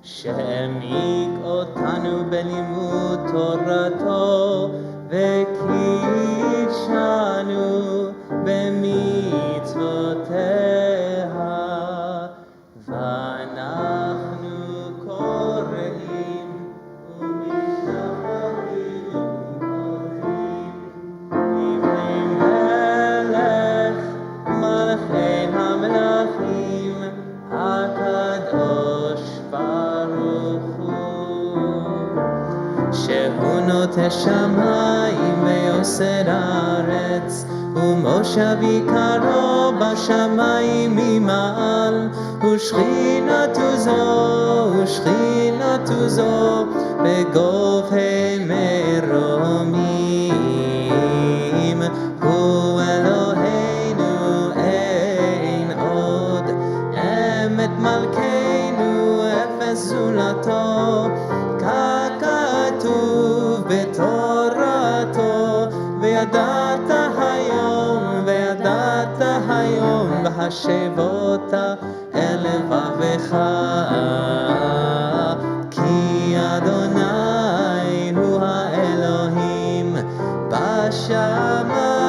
שהעמיק אותנו בלימוד תורתו, וקידשנו במצוותיה, ואנחנו קוראים ומשתחווים ומתעוררים לפני מלך מלכי המלכים הקדוש ברוך הוא, שהוא נוטה שמיים ויוסד הארץ, ומושב עיקרו בשמיים ממעל, ושכינתו זו בגובה מרומים, הוא אלוהינו אין עוד, אמת מלכנו אפס זולתו, ככתוב בתורתו, וידעת היום והשבות אל לבבך, כי אדוני הוא האלוהים בשמיים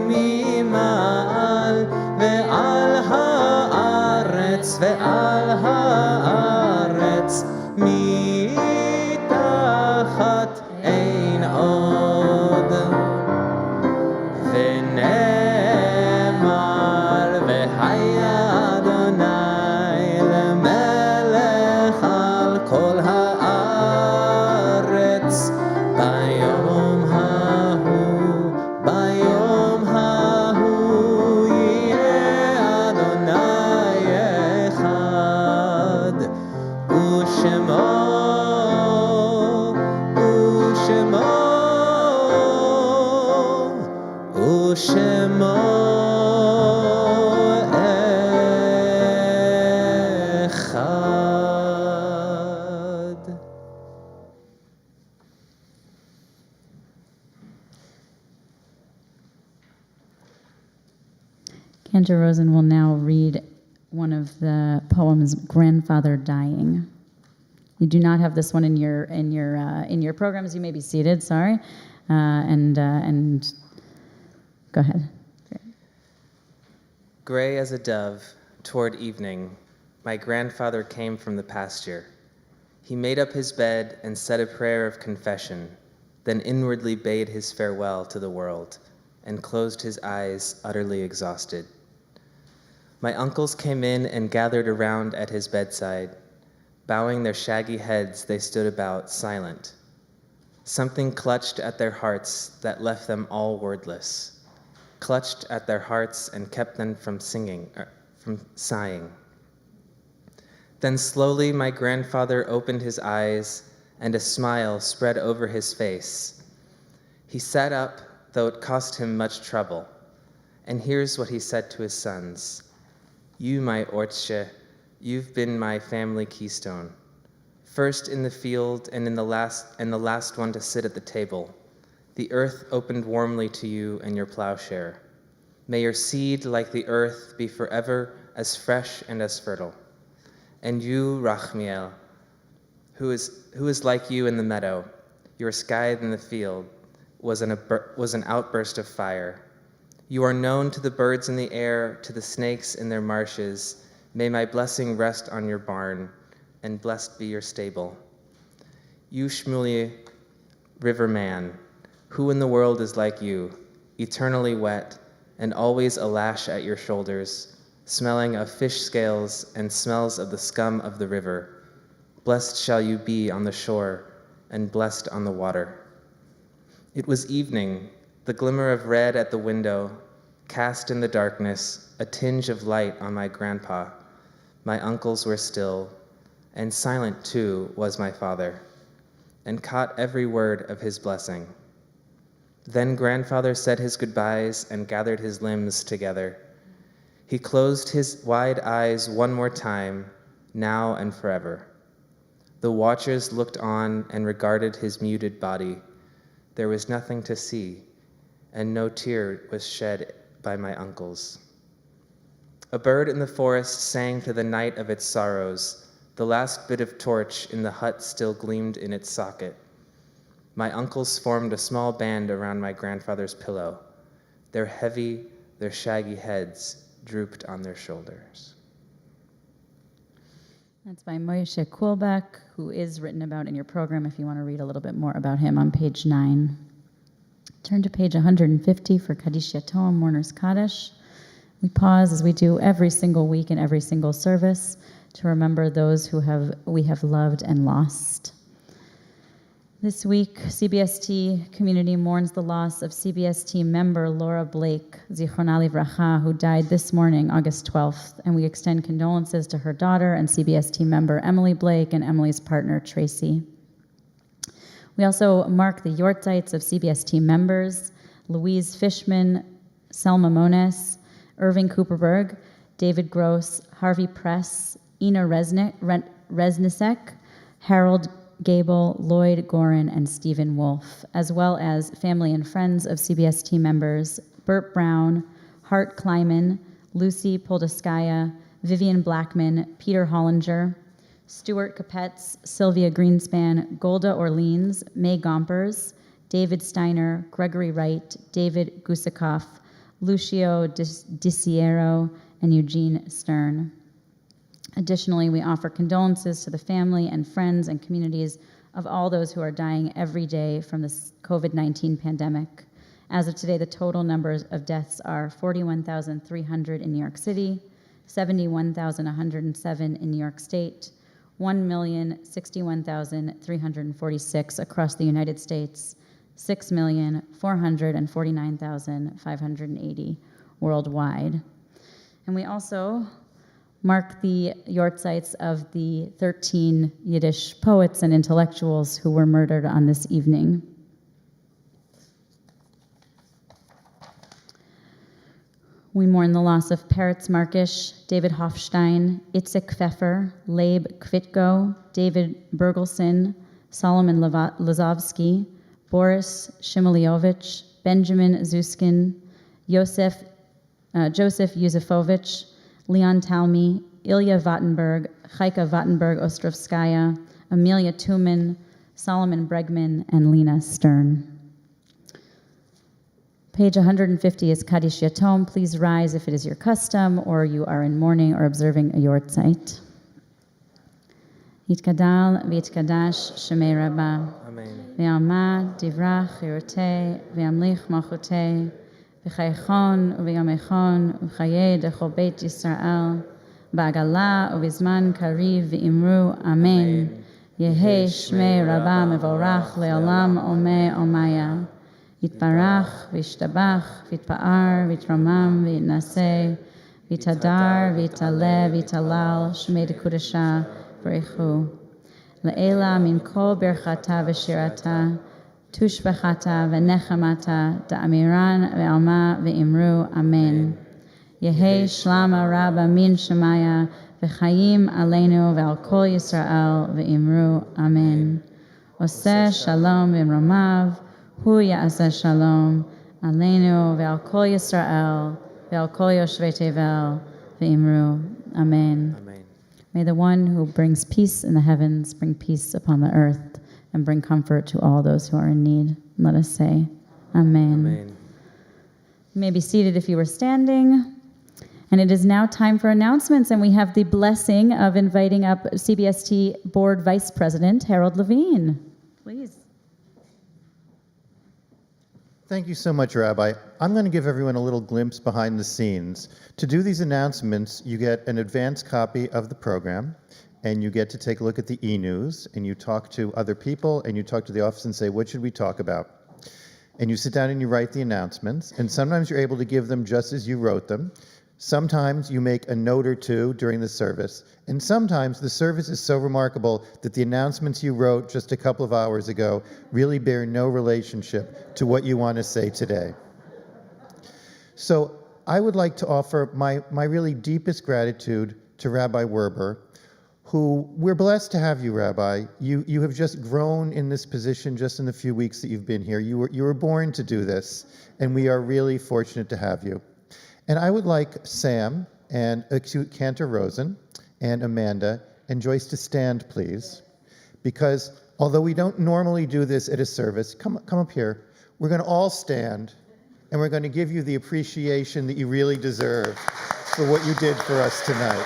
ממעל, ועל הארץ מתחת אין עוד. ונאמר והיה אדוני למלך על כל הארץ, ביום ההוא יהיה אדוני אחד, ושמו אחד. Cantor Rosen will now read one of the poems, "Grandfather Dying." You do not have this one in your programs. You may be seated. Sorry, and go ahead. Gray as a dove, toward evening, my grandfather came from the pasture. He made up his bed and said a prayer of confession, then inwardly bade his farewell to the world, and closed his eyes, utterly exhausted. My uncles came in and gathered around at his bedside. Bowing their shaggy heads, they stood about, silent. Something clutched at their hearts that left them all wordless, clutched at their hearts and kept them from sighing. Then slowly my grandfather opened his eyes, and a smile spread over his face. He sat up, though it cost him much trouble, and here's what he said to his sons. You, my Ortsche, you've been my family keystone. First in the field and the last one to sit at the table. The earth opened warmly to you and your plowshare. May your seed, like the earth, be forever as fresh and as fertile. And you, Rachmiel, who is like you in the meadow, your scythe in the field was an outburst of fire. You are known to the birds in the air, to the snakes in their marshes. May my blessing rest on your barn, and blessed be your stable. You, Shmuley, river man, who in the world is like you, eternally wet, and always a lash at your shoulders, smelling of fish scales and smells of the scum of the river. Blessed shall you be on the shore, and blessed on the water. It was evening, the glimmer of red at the window, cast in the darkness, a tinge of light on my grandpa. My uncles were still, and silent too was my father, and caught every word of his blessing. Then grandfather said his goodbyes and gathered his limbs together. He closed his wide eyes one more time, now and forever. The watchers looked on and regarded his muted body. There was nothing to see, and no tear was shed by my uncles. A bird in the forest sang to the night of its sorrows. The last bit of torch in the hut still gleamed in its socket. My uncles formed a small band around my grandfather's pillow. Their heavy, their shaggy heads drooped on their shoulders. That's by Moshe Kuhlbeck, who is written about in your program if you want to read a little bit more about him on page 9. Turn to page 150 for Kaddish Yatom, Mourner's Kaddish. We pause as we do every single week in every single service to remember those who we have loved and lost. This week, CBST community mourns the loss of CBST member Laura Blake, Zichrona Livracha, who died this morning, August 12th, and we extend condolences to her daughter and CBST member Emily Blake and Emily's partner Tracy. We also mark the Yortzites of CBST members, Louise Fishman, Selma Mones, Irving Cooperberg, David Gross, Harvey Press, Ina Resnicek, Harold Gable, Lloyd Gorin, and Stephen Wolf, as well as family and friends of CBST members Burt Brown, Hart Kleiman, Lucy Poldaskaya, Vivian Blackman, Peter Hollinger, Stuart Capetz, Sylvia Greenspan, Golda Orleans, May Gompers, David Steiner, Gregory Wright, David Gusikoff, Lucio DiCiero, and Eugene Stern. Additionally, we offer condolences to the family and friends and communities of all those who are dying every day from the COVID-19 pandemic. As of today, the total numbers of deaths are 41,300 in New York City, 71,107 in New York State, 1,061,346 across the United States, 6,449,580 worldwide. And we also mark the Yortzites of the 13 Yiddish poets and intellectuals who were murdered on this evening. We mourn the loss of Peretz Markish, David Hofstein, Itzik Pfeffer, Leib Kvitko, David Bergelson, Solomon Lazovsky, Boris Shimoliovich, Benjamin Zuskin, Joseph Yuzefovich, Leon Talmy, Ilya Vattenberg, Chaika Vattenberg-Ostrovskaya, Amelia Tuman, Solomon Bregman, and Lena Stern. Page 150 is Kaddish Yatom. Please rise if it is your custom or you are in mourning or observing a Yortzeit. Yitkadal v'yitkadash Shemei Rabbah. Amen. V'yamad divrach yortei v'yamlich malchutei v'chaychon v'yamechon v'chayei dechol beit Yisrael ba'agala u'vizman kariv v'imru Amen. Yehei Shmei Rabbah mevorach le'olam omei omaya. Yitbarach v'yishtabach v'yitpa'ar v'yitramam v'yitnaseh v'yitadar v'yitaleh v'yitalal Shmei dekudasha v'rechu. Le'ela min kol berchata v'shirata tushbechata v'nechamata da'amiran ve'alma ve'imru Amen. Yehi Shlama Rabba Min Shemaya, V'chayim Aleinu V'al Kol Yisrael, V'imru Amen. Oseh Shalom V'imromav, Hu Ya'aseh Shalom, Aleinu V'al Kol Yisrael, V'al Kol Yoshvei Tevel, V'imru Amen. Amen. May the one who brings peace in the heavens bring peace upon the earth and bring comfort to all those who are in need. Let us say, Amen. Amen. You may be seated if you were standing. And it is now time for announcements, and we have the blessing of inviting up CBST Board Vice President Harold Levine. Please. Thank you so much, Rabbi. I'm going to give everyone a little glimpse behind the scenes. To do these announcements, you get an advance copy of the program, and you get to take a look at the e-news, and you talk to other people, and you talk to the office and say, what should we talk about? And you sit down and you write the announcements, and sometimes you're able to give them just as you wrote them. Sometimes you make a note or two during the service, and sometimes the service is so remarkable that the announcements you wrote just a couple of hours ago really bear no relationship to what you want to say today. So I would like to offer my really deepest gratitude to Rabbi Werber, who we're blessed to have you, Rabbi. You have just grown in this position just in the few weeks that you've been here. You were born to do this, and we are really fortunate to have you. And I would like Sam and Cantor Rosen and Amanda and Joyce to stand, please, because although we don't normally do this at a service, come up here. We're going to all stand, and we're going to give you the appreciation that you really deserve for what you did for us tonight.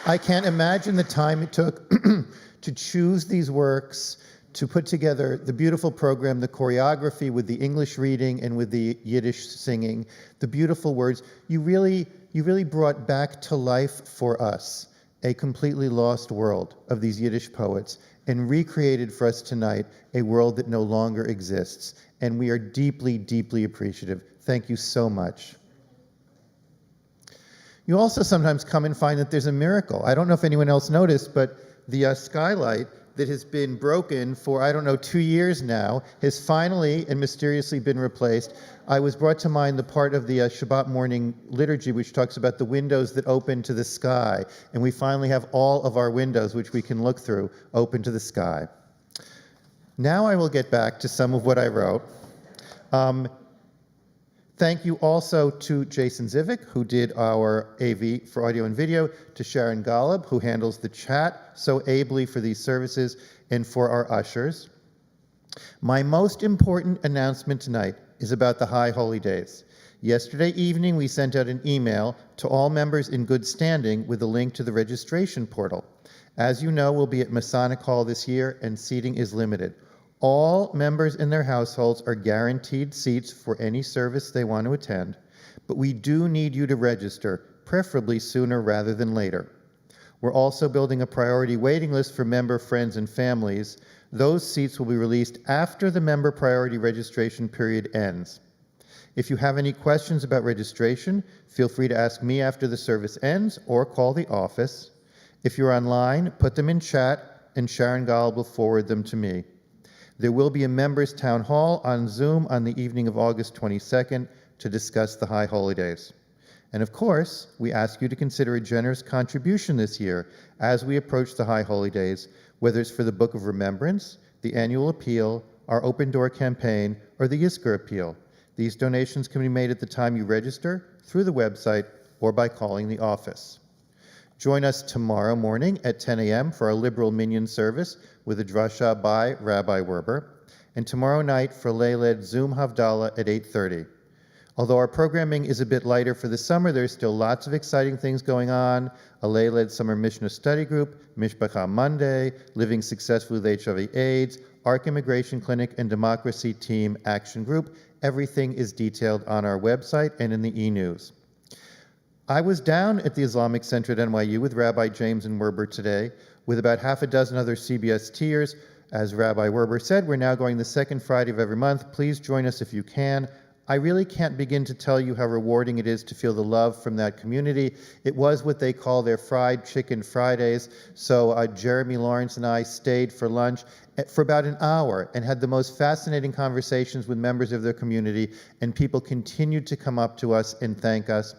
I can't imagine the time it took to choose these works, to put together the beautiful program, the choreography with the English reading and with the Yiddish singing, the beautiful words. You really brought back to life for us a completely lost world of these Yiddish poets and recreated for us tonight a world that no longer exists. And we are deeply, deeply appreciative. Thank you so much. You also sometimes come and find that there's a miracle. I don't know if anyone else noticed, but the skylight that has been broken for, 2 years now, has finally and mysteriously been replaced. I was brought to mind the part of the Shabbat morning liturgy which talks about the windows that open to the sky. And we finally have all of our windows, which we can look through, open to the sky. Now I will get back to some of what I wrote. Thank you also to Jason Zivik, who did our AV for audio and video, to Sharon Golub, who handles the chat so ably for these services, and for our ushers. My most important announcement tonight is about the High Holy Days. Yesterday evening, we sent out an email to all members in good standing with a link to the registration portal. As you know, we'll be at Masonic Hall this year, and seating is limited. All members in their households are guaranteed seats for any service they want to attend, but we do need you to register, preferably sooner rather than later. We're also building a priority waiting list for member friends and families. Those seats will be released after the member priority registration period ends. If you have any questions about registration, feel free to ask me after the service ends or call the office. If you're online, put them in chat and Sharon Golub will forward them to me. There will be a members' town hall on Zoom on the evening of August 22nd to discuss the High Holy Days. And of course, we ask you to consider a generous contribution this year as we approach the High Holy Days, whether it's for the Book of Remembrance, the Annual Appeal, our Open Door campaign, or the Yizkor Appeal. These donations can be made at the time you register, through the website, or by calling the office. Join us tomorrow morning at 10 a.m. for our Liberal Minyan service with a drasha by Rabbi Werber, and tomorrow night for Leiled Zoom Havdalah at 8:30. Although our programming is a bit lighter for the summer, there's still lots of exciting things going on. A Leiled Summer Mishnah Study Group, Mishpacha Monday, Living Successfully with HIV/AIDS, ARC Immigration Clinic, and Democracy Team Action Group. Everything is detailed on our website and in the e-news. I was down at the Islamic Center at NYU with Rabbi James and Werber today, with about half a dozen other CBSTers. As Rabbi Werber said, we're now going the second Friday of every month. Please join us if you can. I really can't begin to tell you how rewarding it is to feel the love from that community. It was what they call their fried chicken Fridays. So Jeremy Lawrence and I stayed for lunch for about an hour and had the most fascinating conversations with members of their community, and people continued to come up to us and thank us.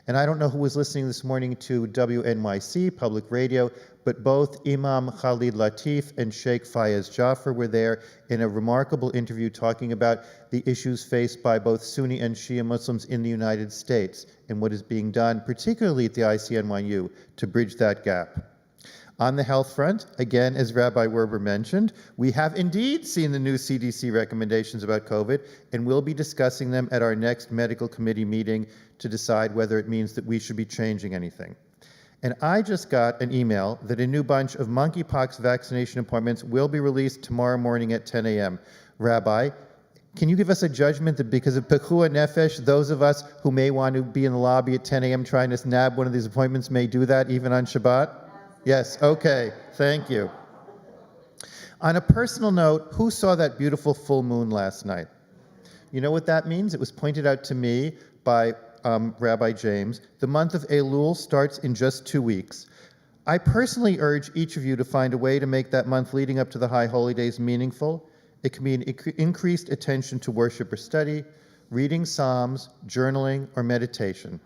And I don't know who was listening this morning to WNYC, public radio, but both Imam Khalid Latif and Sheikh Fayez Jaffer were there in a remarkable interview talking about the issues faced by both Sunni and Shia Muslims in the United States and what is being done, particularly at the ICNYU, to bridge that gap. On the health front, again, as Rabbi Werber mentioned, we have indeed seen the new CDC recommendations about COVID, and we'll be discussing them at our next medical committee meeting to decide whether it means that we should be changing anything. And I just got an email that a new bunch of monkeypox vaccination appointments will be released tomorrow morning at 10 a.m. Rabbi, can you give us a judgment that because of Pekua Nefesh, those of us who may want to be in the lobby at 10 a.m. trying to nab one of these appointments may do that even on Shabbat? Yes, okay, thank you. On a personal note, who saw that beautiful full moon last night? You know what that means? It was pointed out to me by Rabbi James. The month of Elul starts in just 2 weeks. I personally urge each of you to find a way to make that month leading up to the High Holy Days meaningful. It can mean increased attention to worship or study, reading Psalms, journaling, or meditation.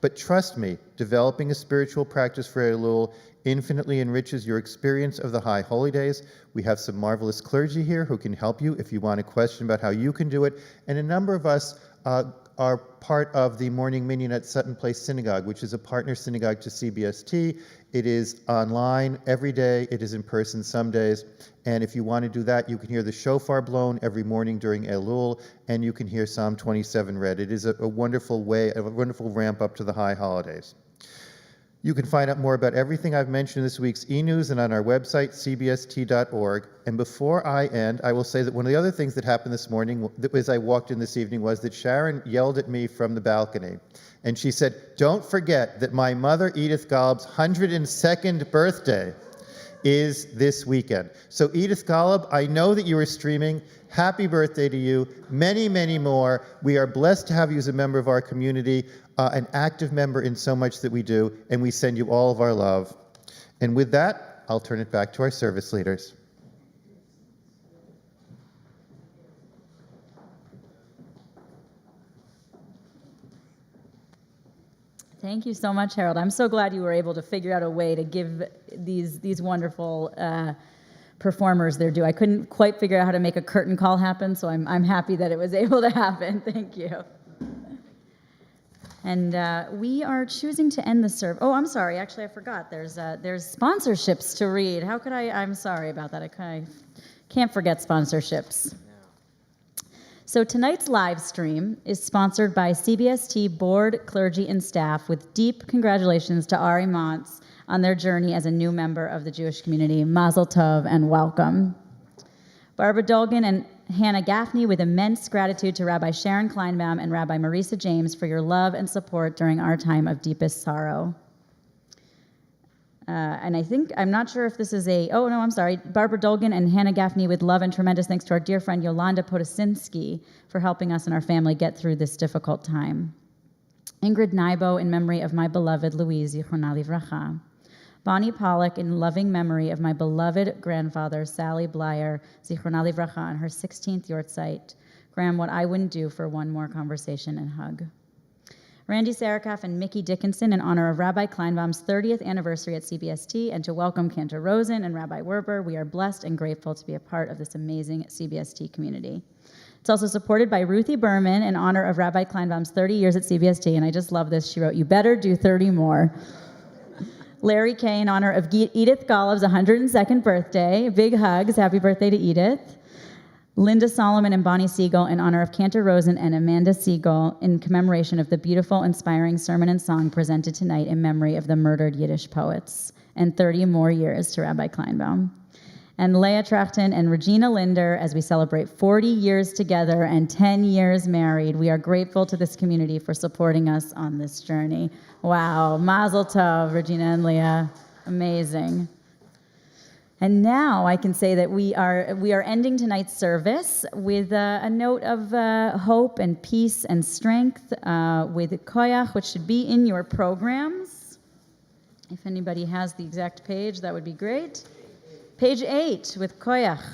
But trust me, developing a spiritual practice for Elul infinitely enriches your experience of the High Holy Days. We have some marvelous clergy here who can help you if you want a question about how you can do it. And a number of us are part of the morning minyan at Sutton Place Synagogue, which is a partner synagogue to CBST. It is online every day. It is in person some days. And if you want to do that, you can hear the shofar blown every morning during Elul, and you can hear Psalm 27 read. It is a wonderful way, a wonderful ramp up to the high holidays. You can find out more about everything I've mentioned in this week's e-news and on our website, cbst.org. And before I end, I will say that one of the other things that happened this morning, as I walked in this evening, was that Sharon yelled at me from the balcony. And she said, "Don't forget that my mother, Edith Golub's 102nd birthday is this weekend." So Edith Golub, I know that you are streaming. Happy birthday to you. Many, many more. We are blessed to have you as a member of our community, an active member in so much that we do, and we send you all of our love. And with that, I'll turn it back to our service leaders. Thank you so much, Harold. I'm so glad you were able to figure out a way to give these wonderful performers their due. I couldn't quite figure out how to make a curtain call happen, so I'm happy that it was able to happen. Thank you. And we are choosing to end the service. Oh, I'm sorry. Actually, I forgot. There's sponsorships to read. How could I? I'm sorry about that. I can't forget sponsorships. So tonight's live stream is sponsored by CBST board, clergy, and staff, with deep congratulations to Ari Montz on their journey as a new member of the Jewish community. Mazel tov and welcome. Barbara Dolgan and Hannah Gaffney, with immense gratitude to Rabbi Sharon Kleinbaum and Rabbi Marisa James for your love and support during our time of deepest sorrow. And I'm not sure if this is Barbara Dolgan and Hannah Gaffney, with love and tremendous thanks to our dear friend Yolanda Potosinski for helping us and our family get through this difficult time. Ingrid Nybo, in memory of my beloved Louise, Zichronah Livracha. Bonnie Pollock, in loving memory of my beloved grandfather, Sally Blyer, Zichronah Livracha, on her 16th yortzeit. Graham, what I wouldn't do for one more conversation and hug. Randy Sarikoff and Mickey Dickinson, in honor of Rabbi Kleinbaum's 30th anniversary at CBST, and to welcome Cantor Rosen and Rabbi Werber. We are blessed and grateful to be a part of this amazing CBST community. It's also supported by Ruthie Berman in honor of Rabbi Kleinbaum's 30 years at CBST, and I just love this. She wrote, "You better do 30 more." Larry Kay, in honor of Edith Golub's 102nd birthday. Big hugs. Happy birthday to Edith. Linda Solomon and Bonnie Siegel, in honor of Cantor Rosen and Amanda Siegel, in commemoration of the beautiful, inspiring sermon and song presented tonight in memory of the murdered Yiddish poets. And 30 more years to Rabbi Kleinbaum. And Leah Trachten and Regina Linder, as we celebrate 40 years together and 10 years married. We are grateful to this community for supporting us on this journey. Wow, Mazel Tov, Regina and Leah. Amazing. And now I can say that we are ending tonight's service with a note of hope and peace and strength with Koyach, which should be in your programs. If anybody has the exact page, that would be great. Page 8 with Koyach.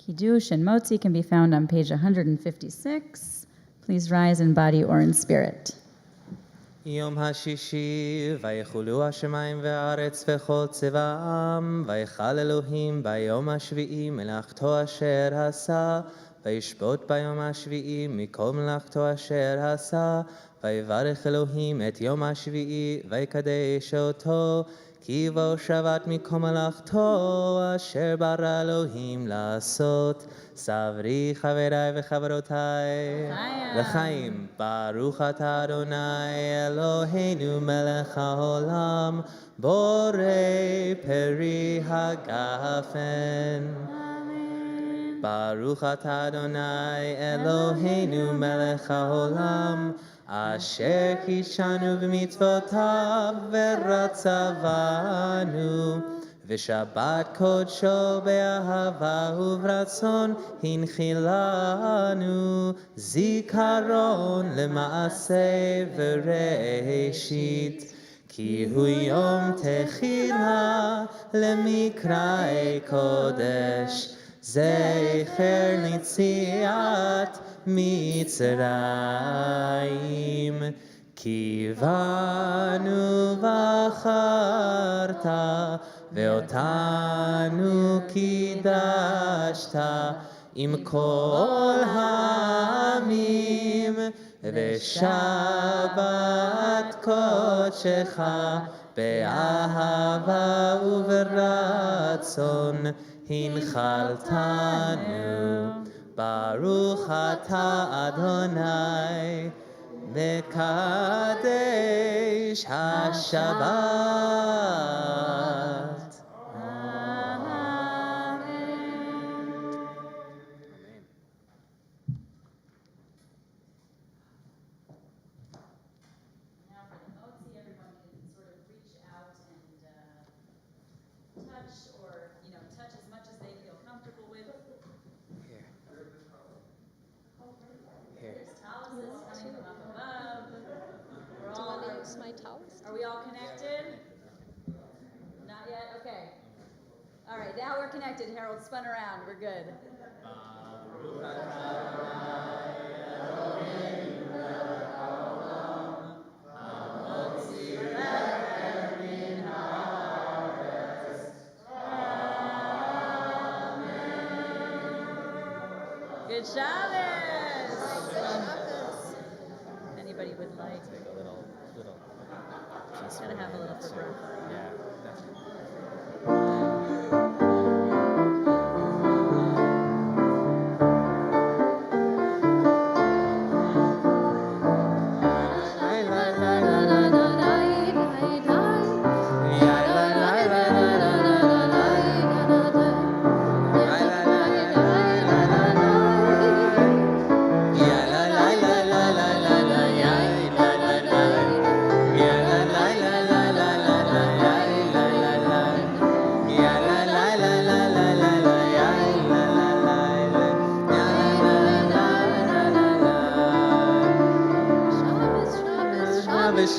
Kiddush and Motzi can be found on page 156. Please rise in body or in spirit. יום השישי, ויחולו השמיים והארץ וכל צבאם, ויחל אלוהים ביום השביעי מלאכתו אשר עשה, וישבות ביום השביעי מכל מלאכתו אשר עשה, ויברך אלוהים את יום השביעי, ויקדש אותו, כי בו שבת מכל מלאכתו אשר ברא אלוהים לעשות. סברי חבריי וחברותיי לחיים. ברוך אתה אדוני אלוהינו מלך העולם, בורא פרי הגפן. ברוך אתה אדוני אלוהינו מלך העולם, אשר קידשנו במצוותיו ורצבנו, ושבת קודשו באהבה וברצון הנחילנו, זיכרון למעשה וראשית, כי הוא יום תחילה למקראי קודש, זכר ליציאת מצרים. כי בנו בחרת ואותנו קידשת עם כל העמים, ושבת קודשך באהבה וברצון הנחלתנו. ברוך אתה אדוני מקדש השבת. Are we all connected? Not yet? Okay. All right, now we're connected. Harold spun around. We're good. Belated Shabbos! Anybody would like? Take a little piece. Gotta have a little for breath. Yeah, definitely.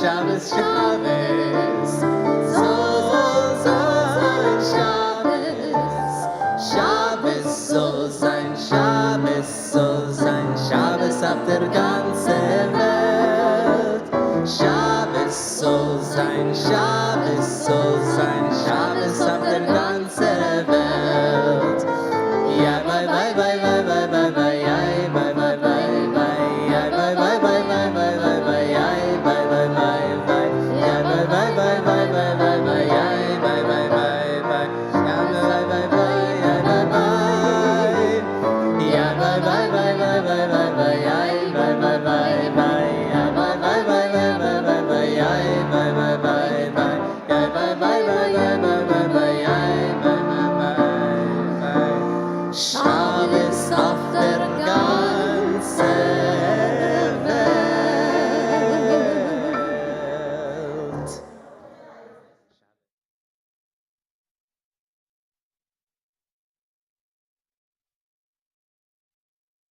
Shabbos, Shabbos, soll sein Shabbos, Shabbos soll sein, Shabbos soll sein, Shabbos auf der ganzen Welt. Shabbos soll sein, Shabbos soll sein, Shabbos auf der ganzen Welt.